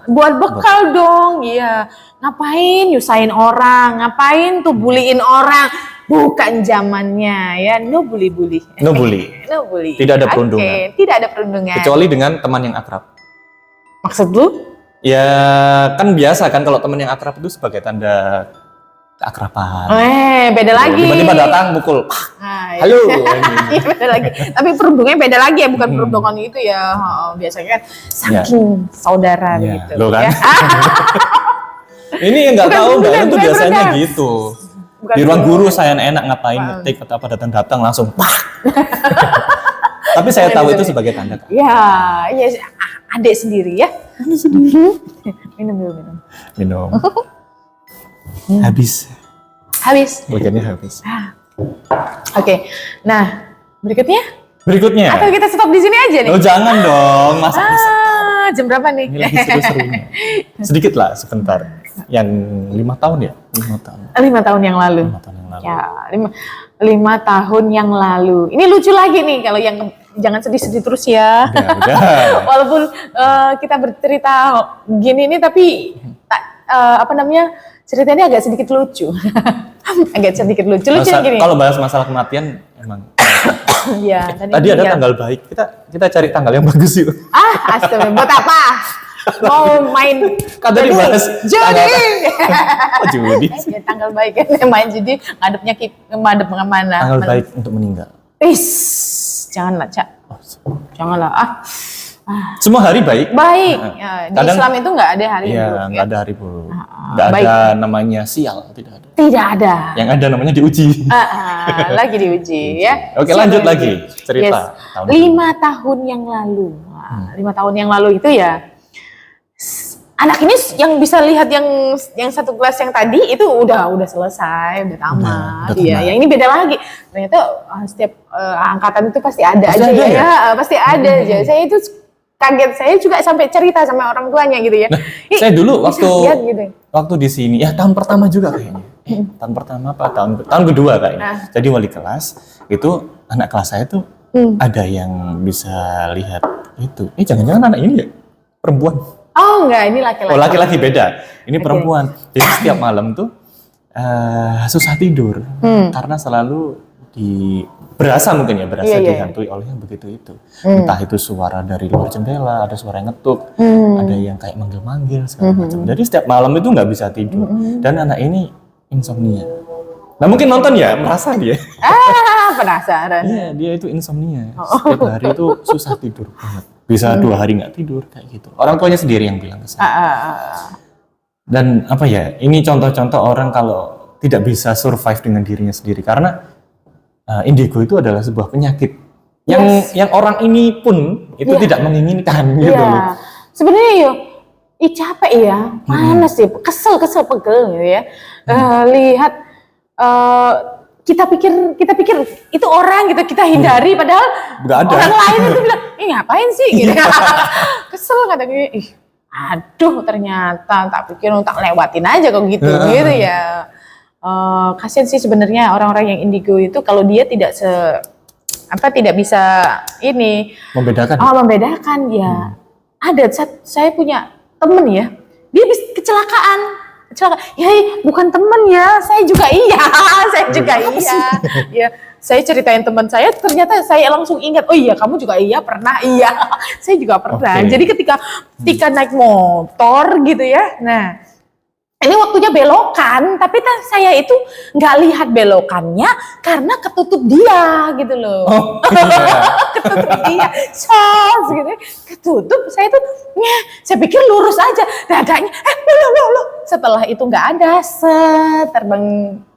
Buat bekal dong, iya. Ngapain nyusahin orang, ngapain tuh buliin orang. Bukan zamannya ya, no bully. Tidak ada perundungan. Tidak ada perundungan. Kecuali dengan teman yang akrab. Maksud lu? Ya kan biasa kan kalau teman yang akrab itu sebagai tanda keakraban. Beda lagi. Tiba-tiba datang mukul. Halo. Iya beda lagi. Tapi perundungannya beda lagi ya, bukan perundungan itu ya. Biasanya kan saking saudara gitu. Lo kan? Ya. Ini yang nggak tahu Mbak Ellen tuh biasanya gitu. Di ruang guru saya enak ngapain ngetik atau apa datang langsung Tapi saya tahu itu sebagai tanda. Ya, adik sendiri ya. Minum. Habis. Bagiannya habis. Oke. Nah, berikutnya. Atau kita stop di sini aja nih? Oh, jangan dong. Masa bisa? Jam berapa nih? Ini lagi seru-serunya. Sedikit lah, sebentar. Yang 5 tahun ya? 5 tahun. 5 tahun yang lalu. 5 tahun yang lalu. Ya, 5 tahun yang lalu. Ini lucu lagi nih kalau yang jangan sedih-sedih terus ya. Udah. Walaupun kita bercerita gini nih tapi ceritanya agak sedikit lucu. Lucunya gini. Kalau bahas masalah kematian emang. Iya, tadi ada tanggal baik. Kita cari tanggal yang bagus yuk. Astaga, buat apa? Mau main tadi bahas judi. Judi. Tanggal baik main judi ngadep kemana? Tanggal baik untuk meninggal. Janganlah, Cak. Janganlah. Semua hari baik. Baik. Ya, di Kadang- Islam itu nggak ada hari Iya, buruk. nggak ada hari buruk. Nggak baik. ada namanya sial, tidak ada. Tidak ada. Yang ada namanya diuji. Lagi diuji ya. Oke, Siapa lanjut yang lagi diuji? cerita. Yes. Tahun 5 tahun yang lalu. Wah, 5 tahun yang lalu itu ya. Anak ini yang bisa lihat yang satu kelas yang tadi itu udah selesai, udah tamat. udah Iya, tamat. yang ini beda lagi. Ternyata setiap angkatan itu pasti ada Pasti aja ada ya. ya? Pasti ada aja. Saya itu kaget, saya juga sampai cerita sama orang tuanya gitu ya. Ih, Saya dulu bisa waktu lihat gitu. waktu di sini, ya tahun pertama juga kayaknya. Tahun pertama apa? Tahun kedua kayaknya. Jadi wali kelas itu anak kelas saya tuh ada yang bisa lihat itu. Jangan-jangan anak ini ya perempuan. Oh enggak, ini laki-laki. Oh, laki-laki beda. Ini perempuan. Jadi setiap malam tuh susah tidur karena selalu berasa mungkin ya Iya. dihantui oleh yang begitu itu. Entah itu suara dari luar jendela, ada suara yang ngetuk, ada yang kayak manggil-manggil segala macam. Jadi setiap malam itu nggak bisa tidur. Dan anak ini insomnia. Nah mungkin nonton ya merasa dia. Penasaran. Iya, dia itu insomnia. Setiap hari itu susah tidur banget. Bisa 2 hari nggak tidur kayak gitu. Orang tuanya sendiri yang bilang ke saya. Dan apa ya? Ini contoh-contoh orang kalau tidak bisa survive dengan dirinya sendiri karena indigo itu adalah sebuah penyakit yang orang ini pun itu tidak menginginkan gitu loh. Sebenarnya capek ya, panas sih, kesel pegel gitu ya. Lihat kita pikir itu orang gitu, kita hindari padahal Nggak ada. orang lain itu bilang, ngapain sih gitu. Kesel katanya, aduh ternyata tak pikir tak lewatin aja kok gitu ya. Kasian sih sebenarnya orang-orang yang indigo itu kalau dia tidak bisa Membedakan. membedakan ya. Ada saya punya temen ya, dia bisa kecelakaan. Ya bukan temen ya, saya juga iya. Ya, saya ceritain teman saya, ternyata saya langsung ingat, oh iya kamu juga iya pernah, iya. Saya juga pernah. Oke. Jadi ketika naik motor gitu ya, nah ini waktunya belokan, tapi saya itu nggak lihat belokannya karena ketutup dia gitu loh. Oh, iya. Ketutup dia, gitu, ketutup. Saya tuh, saya pikir lurus aja, dadanya, lo. Setelah itu nggak ada,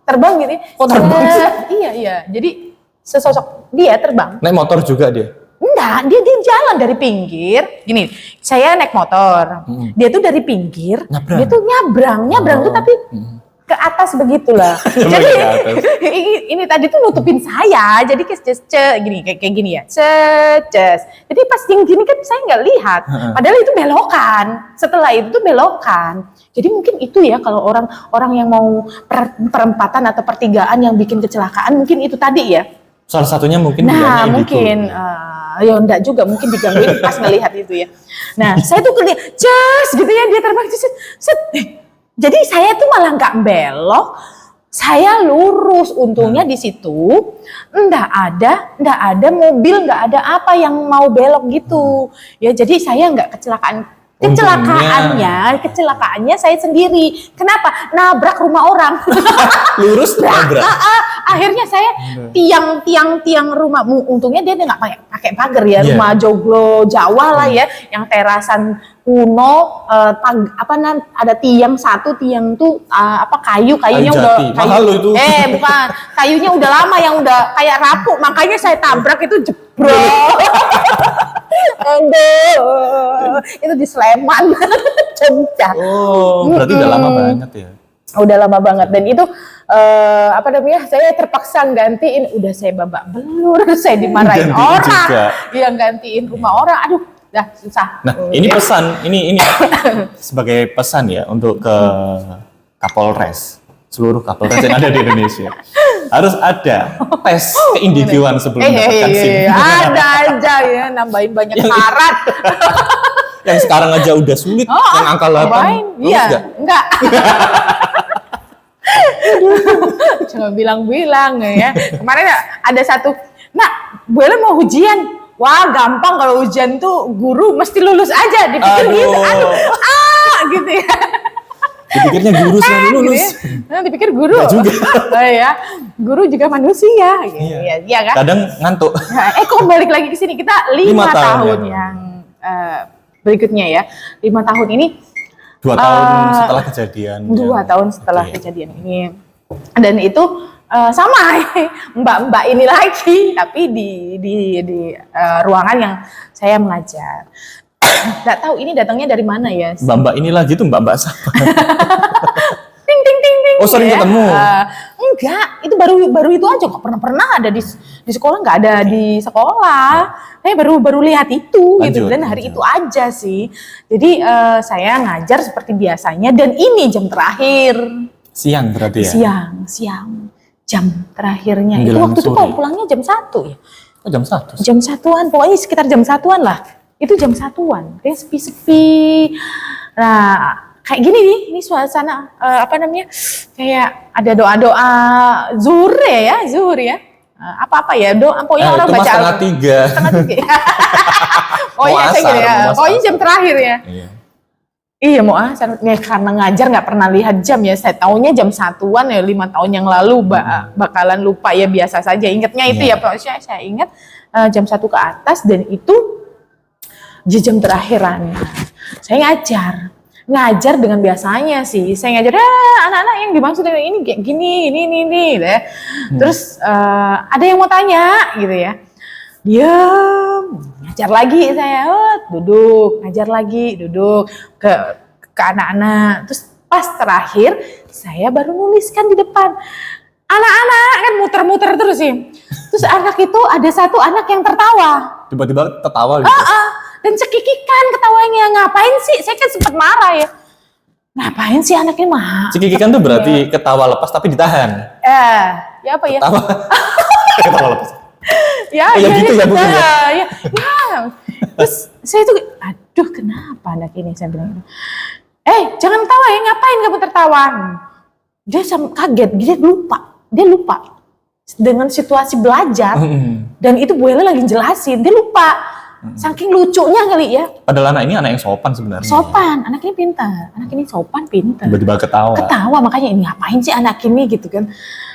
terbang gitu. Oh, terbang sih? Iya. Jadi sesosok dia terbang. Naik motor juga dia. Enggak, dia jalan dari pinggir. Gini, saya naik motor. Dia tuh dari pinggir, Nyabrang. dia tuh nyabrang tuh tapi ke atas begitulah. Jadi Ke atas. ini tadi tuh nutupin saya. Jadi gini kayak gini ya. Jadi pas yang gini kan saya nggak lihat. Padahal itu belokan. Setelah itu tuh belokan. Jadi mungkin itu ya kalau orang yang mau perempatan atau pertigaan yang bikin kecelakaan mungkin itu tadi ya. Salah satunya mungkin dianya indigo. Mungkin ya enggak juga, mungkin digangguin pas ngelihat itu ya. Nah, saya tuh kelihatan gitu ya, dia terbang set. Jadi saya tuh malah nggak belok, saya lurus. Untungnya di situ enggak ada mobil, nggak ada apa yang mau belok gitu. Ya jadi saya nggak kecelakaan. Kecelakaannya saya sendiri. Kenapa? Nabrak rumah orang. Lurus nabrak. Akhirnya saya tiang rumah. Untungnya dia nggak pakai pagar ya, Yeah. rumah joglo Jawa lah ya, yang terasan kuno. Ada tiang tuh kayunya Kayu udah jati. Mahal loh itu. Bukan, kayunya udah lama yang udah kayak rapuh, makanya saya tabrak itu jebrok. Aduh, itu di Sleman. Cencah. Oh, berarti udah lama banget ya. Udah lama banget, dan itu saya terpaksa gantiin. Udah saya babak belur, saya dimarahin Gantiin orang, juga. dia gantiin rumah orang. Aduh, dah susah. Nah, ini pesan, ini sebagai pesan ya untuk ke Kapolres, seluruh Kapolres yang ada di Indonesia. Harus ada tes keindigoan sebelum mendapatkan SIM. Ada aja ya, nambahin banyak syarat. Yang sekarang aja udah sulit, yang angka 8. Iya, enggak. Cuma bilang-bilang ya. Kemarin ada satu, boleh mau ujian. Wah, gampang kalau ujian tuh guru mesti lulus aja. Dipikir gitu, gitu ya. Dipikirnya guru selalu lulus. Gitu ya. Dipikir guru. Nggak juga. Oh ya, guru juga manusia. Iya kan? Kadang ngantuk. Kok balik lagi ke sini, kita 5 tahun yang berikutnya ya. 5 tahun ini 2 tahun setelah kejadian. 2 tahun setelah Oke. kejadian ini. Dan itu sama mbak-mbak ini lagi, tapi di ruangan yang saya mengajar. Nggak tahu ini datangnya dari mana ya. Mbak-mbak ini lagi tuh mbak-mbak siapa? Ting ting ting ting. Oh, sering ketemu? Enggak, itu baru itu aja, kok pernah ada di sekolah, nggak ada di sekolah. Saya baru lihat itu gitu, Lanjut, dan hari lanjut. itu aja sih. Jadi saya ngajar seperti biasanya, dan ini jam terakhir. Siang berarti ya? Siang jam terakhirnya. Itu Menjelang waktu itu sore. kok pulangnya jam 1 ya. Oh, jam 1. Jam 1-an, pokoknya sekitar jam 1-an lah. Itu jam 1-an, kayak sepi-sepi. Nah, kayak gini nih, ini suasana kayak ada doa-doa zuhur ya. Apa-apa ya, doa, pokoknya orang itu baca setengah 3. setengah 3. Pokoknya Mau saya gini asar, ya, mau pokoknya asar. jam terakhir ya. Iya. Iya mau asar, karena ngajar nggak pernah lihat jam ya. Saya taunya jam 1-an ya, 5 tahun yang lalu bakalan lupa ya, biasa saja. Ingatnya itu Iya. ya, pokoknya saya ingat jam 1 ke atas, dan itu di jam terakhiran. Saya ngajar dengan biasanya sih. Saya ngajar anak-anak yang dimaksud ini kayak gini, ini gitu ya. Terus ada yang mau tanya gitu ya. Diam, ngajar lagi saya, duduk, ngajar lagi, duduk ke anak-anak. Terus pas terakhir saya baru nuliskan di depan. Anak-anak kan muter-muter terus sih. Terus anak itu ada satu anak yang tertawa. Tiba-tiba tertawa gitu. Dan cekikikan ketawanya. Ngapain sih? Saya kan sempat marah ya. Ngapain sih anak ini mah? Cekikikan tuh berarti ketawa lepas tapi ditahan. Ya apa ya? Ketawa. Ketawa lepas. Ya gitu ya, Bu, ya. Terus saya tuh, aduh kenapa anak ini, saya bilang, jangan tawa ya, ngapain kamu tertawa? Dia kaget, dia lupa dengan situasi belajar, dan itu Bu Helen lagi jelasin, dia lupa, saking lucunya kali ya. Padahal anak ini anak yang sopan sebenarnya. Sopan, anak ini pintar, anak ini sopan, pintar. Tiba-tiba ketawa. Makanya ini ngapain sih anak ini gitu kan.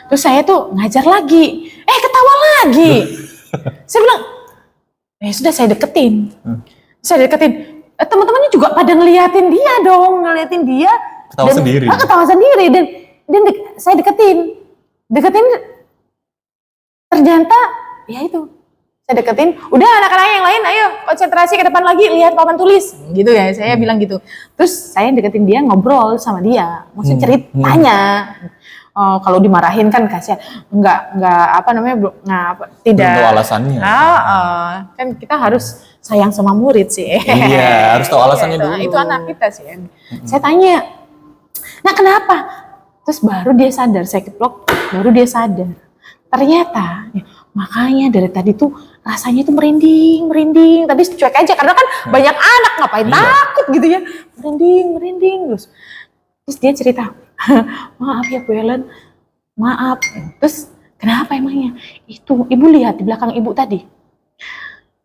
Terus saya tuh ngajar lagi, ketawa lagi. Saya bilang, sudah saya deketin. Teman-temannya juga pada ngeliatin dia dong, Ketawa sendiri. Ketawa sendiri, dan saya deketin. Ternyata ya itu. Saya deketin, udah anak-anak yang lain ayo konsentrasi ke depan lagi, lihat papan tulis. Gitu ya, saya bilang gitu. Terus saya deketin dia, ngobrol sama dia. Maksudnya ceritanya. Kalau dimarahin kan kasihan, nggak tidak. Belum tahu alasannya. Kan kita harus sayang sama murid sih. Iya, harus tahu alasannya dulu. Itu anak kita sih. Saya tanya, nah kenapa? Terus baru dia sadar, saya keplok, baru dia sadar. Ternyata, makanya dari tadi tuh rasanya tuh merinding. Tapi cuek aja, karena kan banyak anak, ngapain takut gitu ya. Merinding terus dia cerita, maaf ya Bu Helen, maaf. Terus kenapa emangnya? Itu ibu lihat di belakang ibu tadi?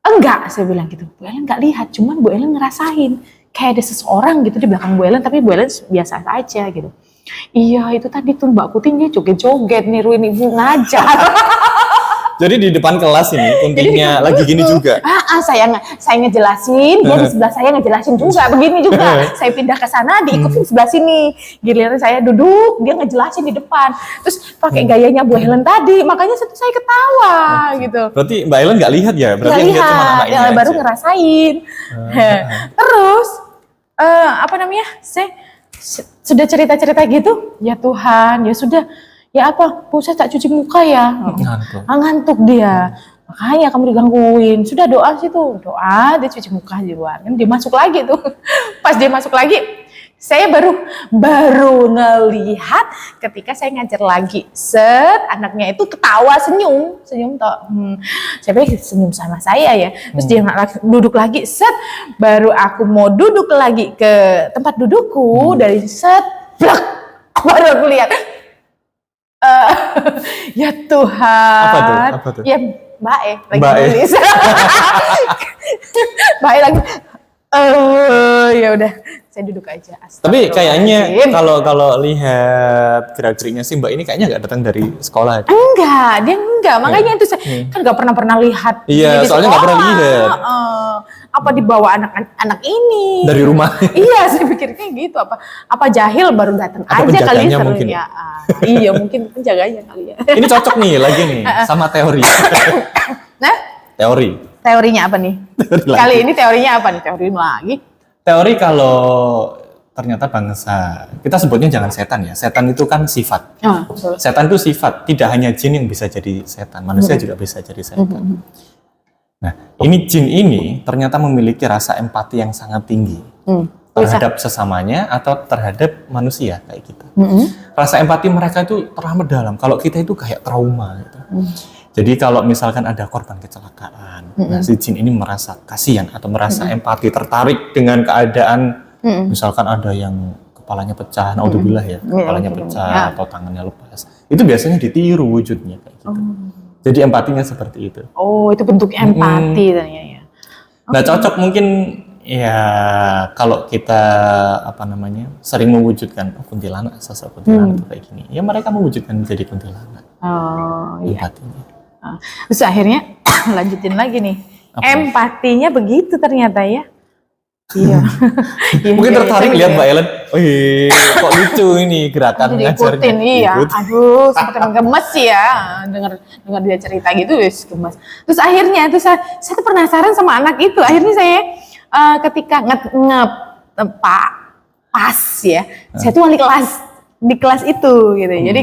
Enggak, saya bilang gitu. Bu Helen nggak lihat, cuman Bu Helen ngerasain kayak ada seseorang gitu di belakang Bu Helen, tapi Bu Helen biasa aja gitu. Iya, itu tadi tuh Mbak Kuting dia joget-joget niruin ibu ngajar. Jadi di depan kelas ini kuntingnya lagi gini juga. Saya ngejelasin, dia di sebelah saya ngejelasin juga, begini juga. Saya pindah ke sana, diikutin sebelah sini. Giliran saya duduk, dia ngejelasin di depan. Terus pakai gayanya Bu Helen tadi, makanya saya ketawa gitu. Berarti Mbak Helen nggak lihat ya? Berarti yang lihat cuma anak ini aja. Baru ngerasain. Terus saya sudah cerita-cerita gitu, ya Tuhan, ya sudah. Ya apa, Bu saya tak cuci muka ya. Ngantuk dia. Makanya kamu digangguin. Sudah doa situ, doa, dia cuci muka di luar. Kan dia masuk lagi tuh. Pas dia masuk lagi, saya baru ngelihat ketika saya ngajar lagi. Anaknya itu ketawa, senyum toh. Saya pikir senyum sama saya ya. Terus dia duduk lagi, baru aku mau duduk lagi ke tempat dudukku, dari blak, baru aku lihat. Ya Tuhan. Apa tuh? Ya Mbak lagi nulis. Mbak lagi. Ya udah, saya duduk aja. Tapi kayaknya kalau lihat gerak-geriknya sih Mbak ini kayaknya nggak datang dari sekolah. Dia enggak. Makanya itu saya kan nggak pernah lihat. Iya, soalnya nggak pernah lihat. apa dibawa anak-anak ini dari rumah. Iya, saya pikirnya gitu. Apa jahil baru datang Atau aja kali penjaganya seru mungkin ya. Iya, mungkin penjaganya kali ya. Ini cocok nih lagi nih sama teori. Nah, teorinya apa nih? Teori lagi. Kali ini teorinya apa nih? Teori lagi. Teori kalau ternyata bangsa, kita sebutnya jangan setan ya. Setan itu kan sifat. Betul. Setan itu sifat, tidak hanya jin yang bisa jadi setan, manusia juga bisa jadi setan. Nah, ini jin ini ternyata memiliki rasa empati yang sangat tinggi terhadap sesamanya atau terhadap manusia kayak kita. Rasa empati mereka itu terlalu dalam. Kalau kita itu kayak trauma gitu. Jadi kalau misalkan ada korban kecelakaan, nah si jin ini merasa kasihan atau merasa empati, tertarik dengan keadaan. Misalkan ada yang kepalanya pecah, naudzubillah ya, kepalanya pecah atau tangannya lepas. Itu biasanya ditiru wujudnya kayak gitu. Jadi empatinya seperti itu. Oh, itu bentuk empati ternyata ya. Nah, cocok mungkin ya kalau kita sering mewujudkan kuntilanak, sosok kuntilanak itu kayak gini. Ya mereka mewujudkan menjadi kuntilanak. Oh, iya. Empatinya. Terus akhirnya lanjutin lagi nih. Apa? Empatinya begitu ternyata ya. Iya. Mungkin tertarik lihat Mbak Ellen. Wih, kok lucu ini gerakan ngajarnya. Diikutin, iya. Aduh, seperti gemes ya. Dengar dia cerita gitu, wis gemes. Terus akhirnya saya tuh penasaran sama anak itu. Akhirnya saya ketika pas ya, saya tuh wali kelas di kelas itu gitu. Jadi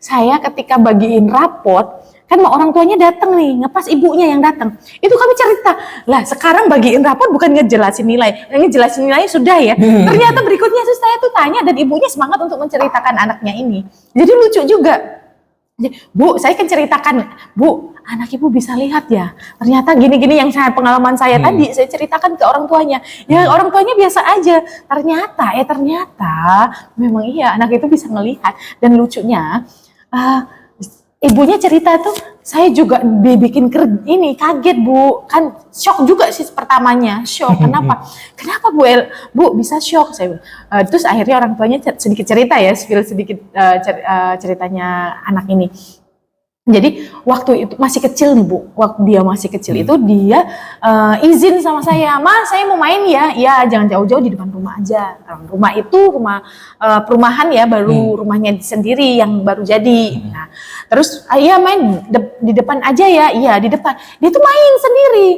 saya ketika bagiin raport, kan orang tuanya datang nih, ngepas ibunya yang datang. Itu kami cerita, lah sekarang bagiin raport bukan ngejelasin nilai, ngejelasin nilai sudah ya. Ternyata berikutnya saya tuh tanya dan ibunya semangat untuk menceritakan anaknya ini. Jadi lucu juga. Bu, saya kan ceritakan, Bu, anak ibu bisa lihat ya. Ternyata gini-gini yang pengalaman saya tadi, saya ceritakan ke orang tuanya. Ya orang tuanya biasa aja. Ternyata memang iya anak itu bisa melihat. Dan lucunya, ibunya cerita tuh, saya juga dibikin kaget Bu, kan shock juga sih pertamanya, shock. Kenapa Bu bisa shock? Saya terus akhirnya orang tuanya sedikit cerita ya, sedikit ceritanya anak ini. Jadi waktu itu masih kecil nih Bu, waktu dia masih kecil itu dia izin sama saya, Ma saya mau main ya jangan jauh-jauh di depan rumah aja. Rumah itu rumah perumahan ya, baru rumahnya sendiri yang baru jadi. Nah, terus iya main di depan aja ya, iya di depan. Dia tuh main sendiri,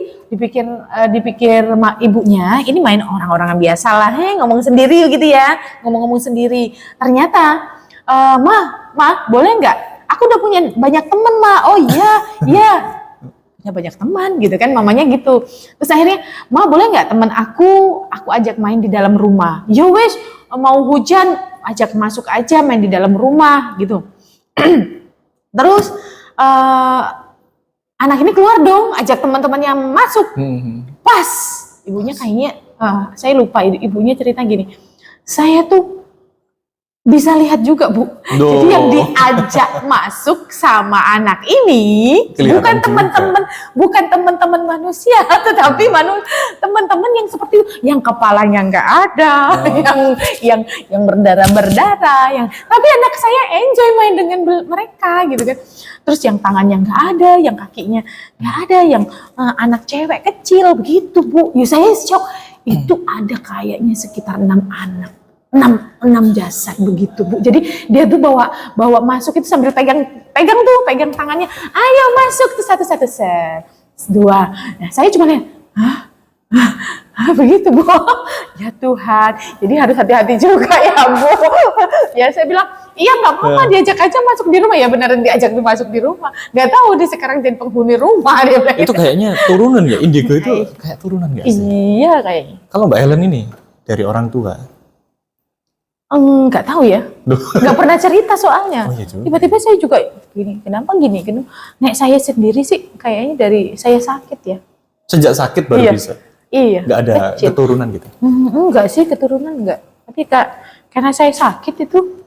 dipikir ibunya ini main orang-orang biasa lah, ngomong sendiri gitu ya, ngomong-ngomong sendiri. Ternyata Ma boleh nggak? Aku udah punya banyak temen Ma. Oh iya punya banyak teman gitu kan, mamanya gitu. Terus akhirnya, Ma boleh nggak teman aku ajak main di dalam rumah. Ya wes, mau hujan ajak masuk aja main di dalam rumah gitu. Terus anak ini keluar dong, ajak teman-temannya masuk. Pas ibunya kayaknya saya lupa, ibunya cerita gini, saya tuh bisa lihat juga Bu. Jadi yang diajak masuk sama anak ini bukan teman-teman manusia, tetapi teman-teman yang seperti itu, yang kepalanya nggak ada, yang berdarah, tapi anak saya enjoy main dengan mereka gitu kan. Terus yang tangannya nggak ada, yang kakinya nggak ada, yang anak cewek kecil begitu Bu. Ya saya shock. Itu ada kayaknya sekitar 6 anak. 6 jasad begitu Bu. Jadi dia tuh bawa masuk itu sambil pegang tangannya. Ayo masuk tuh satu set. 2. Nah, saya cuma lihat, begitu Bu. Ya Tuhan. Jadi harus hati-hati juga ya Bu. Ya saya bilang, iya nggak apa-apa diajak aja masuk di rumah. Ya beneran diajak masuk di rumah. Nggak tahu dia sekarang jadi penghuni rumah dia bilang. Itu kayaknya turunan ya, indigo itu kayak turunan nggak sih? Iya kayaknya. Kalau Mbak Ellen ini dari orang tua? Nggak tahu ya, nggak pernah cerita soalnya. Oh, iya juga. Tiba-tiba saya juga kenapa gini? Nek saya sendiri sih kayaknya dari saya sakit ya. Sejak sakit baru bisa? Iya. Nggak ada keturunan gitu? Enggak sih, keturunan enggak. Tapi karena saya sakit itu.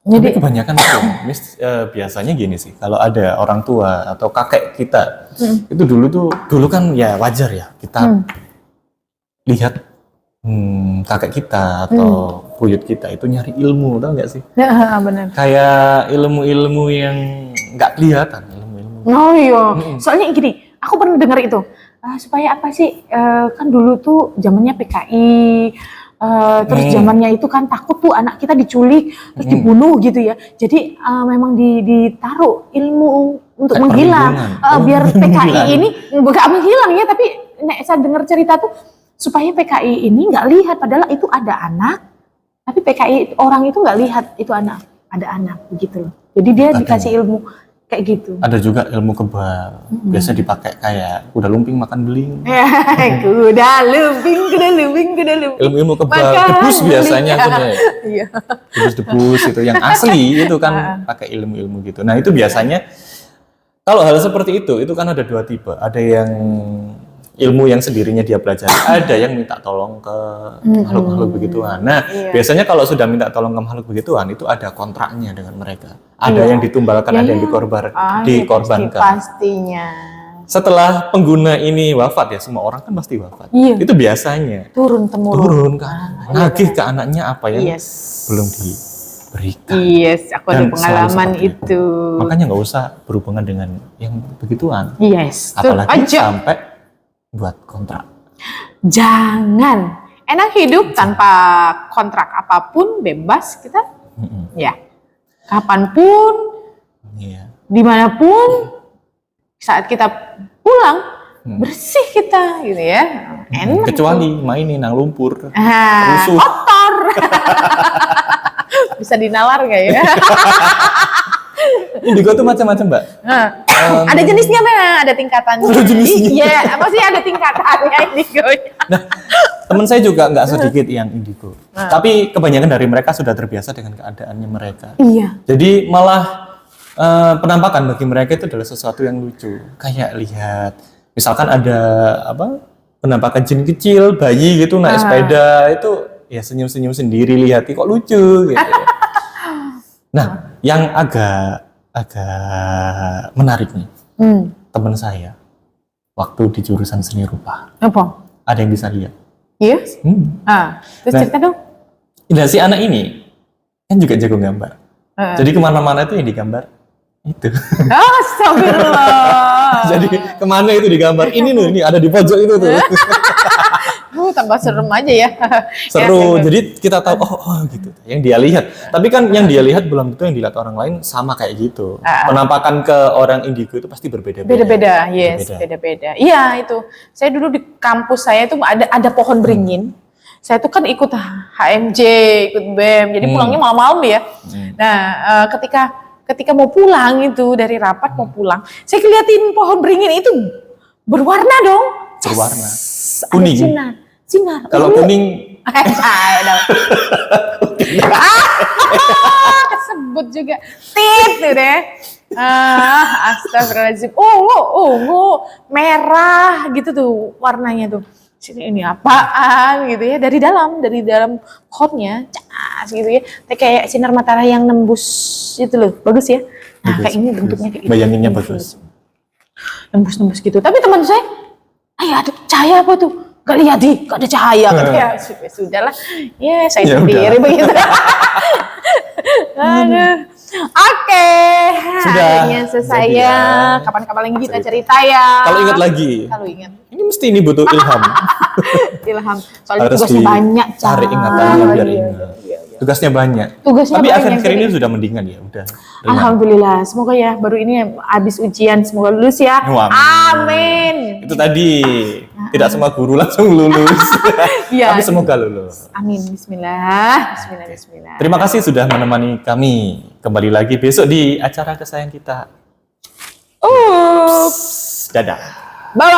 Jadi kebanyakan itu, biasanya gini sih, kalau ada orang tua atau kakek kita, itu dulu kan ya wajar ya, kita lihat kakek kita atau buyut kita itu nyari ilmu, tau nggak sih? Ya benar. Kayak ilmu-ilmu yang nggak kelihatan, ilmu-ilmu. Oh iya, soalnya gini, aku pernah dengar itu supaya apa sih? Kan dulu tuh zamannya PKI, terus zamannya itu kan takut tuh anak kita diculik, terus dibunuh gitu ya. Jadi memang ditaruh ilmu untuk Kayak menghilang, perlindungan. biar PKI Menghilang. ini nggak menghilang ya. Tapi saya dengar cerita tuh supaya PKI ini nggak lihat padahal itu ada anak, tapi PKI orang itu nggak lihat itu ada anak begitu loh. Jadi dia dikasih ilmu kayak gitu. Ada juga ilmu kebal. Biasanya dipakai kayak kuda lumping makan beling. Kuda lumping. Ilmu kebal, Makan debus biasanya beling. punya. Iya. Debus itu yang asli itu kan pakai ilmu-ilmu gitu. Nah, itu biasanya kalau hal seperti itu kan ada dua tipe. Ada yang ilmu yang sendirinya dia pelajari, ada yang minta tolong ke makhluk-makhluk begituan. Nah, biasanya kalau sudah minta tolong ke makhluk begituan, itu ada kontraknya dengan mereka. Ada yang ditumbalkan, ada yang dikorbankan. Pastinya. Setelah pengguna ini wafat ya, semua orang kan pasti wafat. Iya. Itu biasanya Turun temurun. turun ke anaknya. Nagih ke anaknya apa yang belum diberikan. Yes, aku ada Dan pengalaman selalu seperti itu. Makanya nggak usah berhubungan dengan yang begituan. Yes. Apalagi sampai buat kontrak. Jangan. Enak hidup tanpa kontrak apapun, bebas kita. Ya. Kapanpun, Iya. dimanapun, saat kita pulang, bersih kita gitu ya. Enak. Kecuali mainin nang lumpur. Rusuh. Kotor. Bisa dinalar nggak ya? Indigo tuh macam-macam, Mbak. Ada jenisnya memang, ada tingkatannya. Ada jenisnya. Iya, apa sih ada tingkatannya indigo. Nah, teman saya juga nggak sedikit yang indigo. Tapi kebanyakan dari mereka sudah terbiasa dengan keadaannya mereka. Iya. Jadi malah penampakan bagi mereka itu adalah sesuatu yang lucu. Kayak lihat, misalkan ada penampakan jin kecil, bayi gitu naik sepeda, itu ya senyum-senyum sendiri lihat, kok lucu gitu. Nah, yang agak menarik nih, teman saya waktu di jurusan seni rupa, Apa? ada yang bisa lihat. Iya? Terus cerita dong. Nah, si anak ini kan juga jago gambar. Jadi kemana-mana itu yang digambar itu. Astagfirullah. Jadi kemana itu digambar? Ini loh, ini ada di pojok itu tuh. Tambah serem aja ya. Seru. Jadi kita tahu oh gitu. Yang dia lihat. Tapi kan yang dia lihat belum tentu yang dilihat orang lain sama kayak gitu. Penampakan ke orang indigo itu pasti berbeda-beda. Beda-beda, yes, beda-beda. Iya itu. Saya dulu di kampus saya itu ada pohon beringin. Saya tuh kan ikut HMJ, ikut BEM. Jadi pulangnya malam-malam ya. Nah, ketika mau pulang itu dari rapat mau pulang, saya keliatin pohon beringin itu berwarna dong. Berwarna. Kuning. Sinar. Kalau kuning kesebut juga. Tit tuh deh. Astagfirullahaladzim. Ungu, merah gitu tuh warnanya tuh. Ini apaan gitu ya, dari dalam pohonnya cas gitu ya, kayak sinar matahari yang nembus itu loh, bagus ya. Nah, kayak ini bentuknya kayak gitu. Bayanginnya bagus. Nembus gitu. Tapi teman saya, ada cahaya apa tuh? Gak lihat gak ada cahaya. Ya sudahlah. Ya saya sendiri begitu. Aduh. Oke, akhirnya selesai ya. Kapan-kapan lagi kita cerita ya. Kalau ingat lagi. Kalau ingat. Ini mesti ini butuh ilham. Ilham. Soalnya Harus tugasnya banyak. Cari ingatannya biar ingat. Tugasnya banyak. Tapi akhir-akhir ini sudah mendingan ya, udah. Alhamdulillah. Semoga ya baru ini habis ujian semoga lulus ya. Amin. Itu tadi tidak semua guru langsung lulus. Tapi semoga lulus. Amin. Bismillah. Terima kasih sudah menemani kami. Kembali lagi besok di acara kesayangan kita. Dadah. Bye.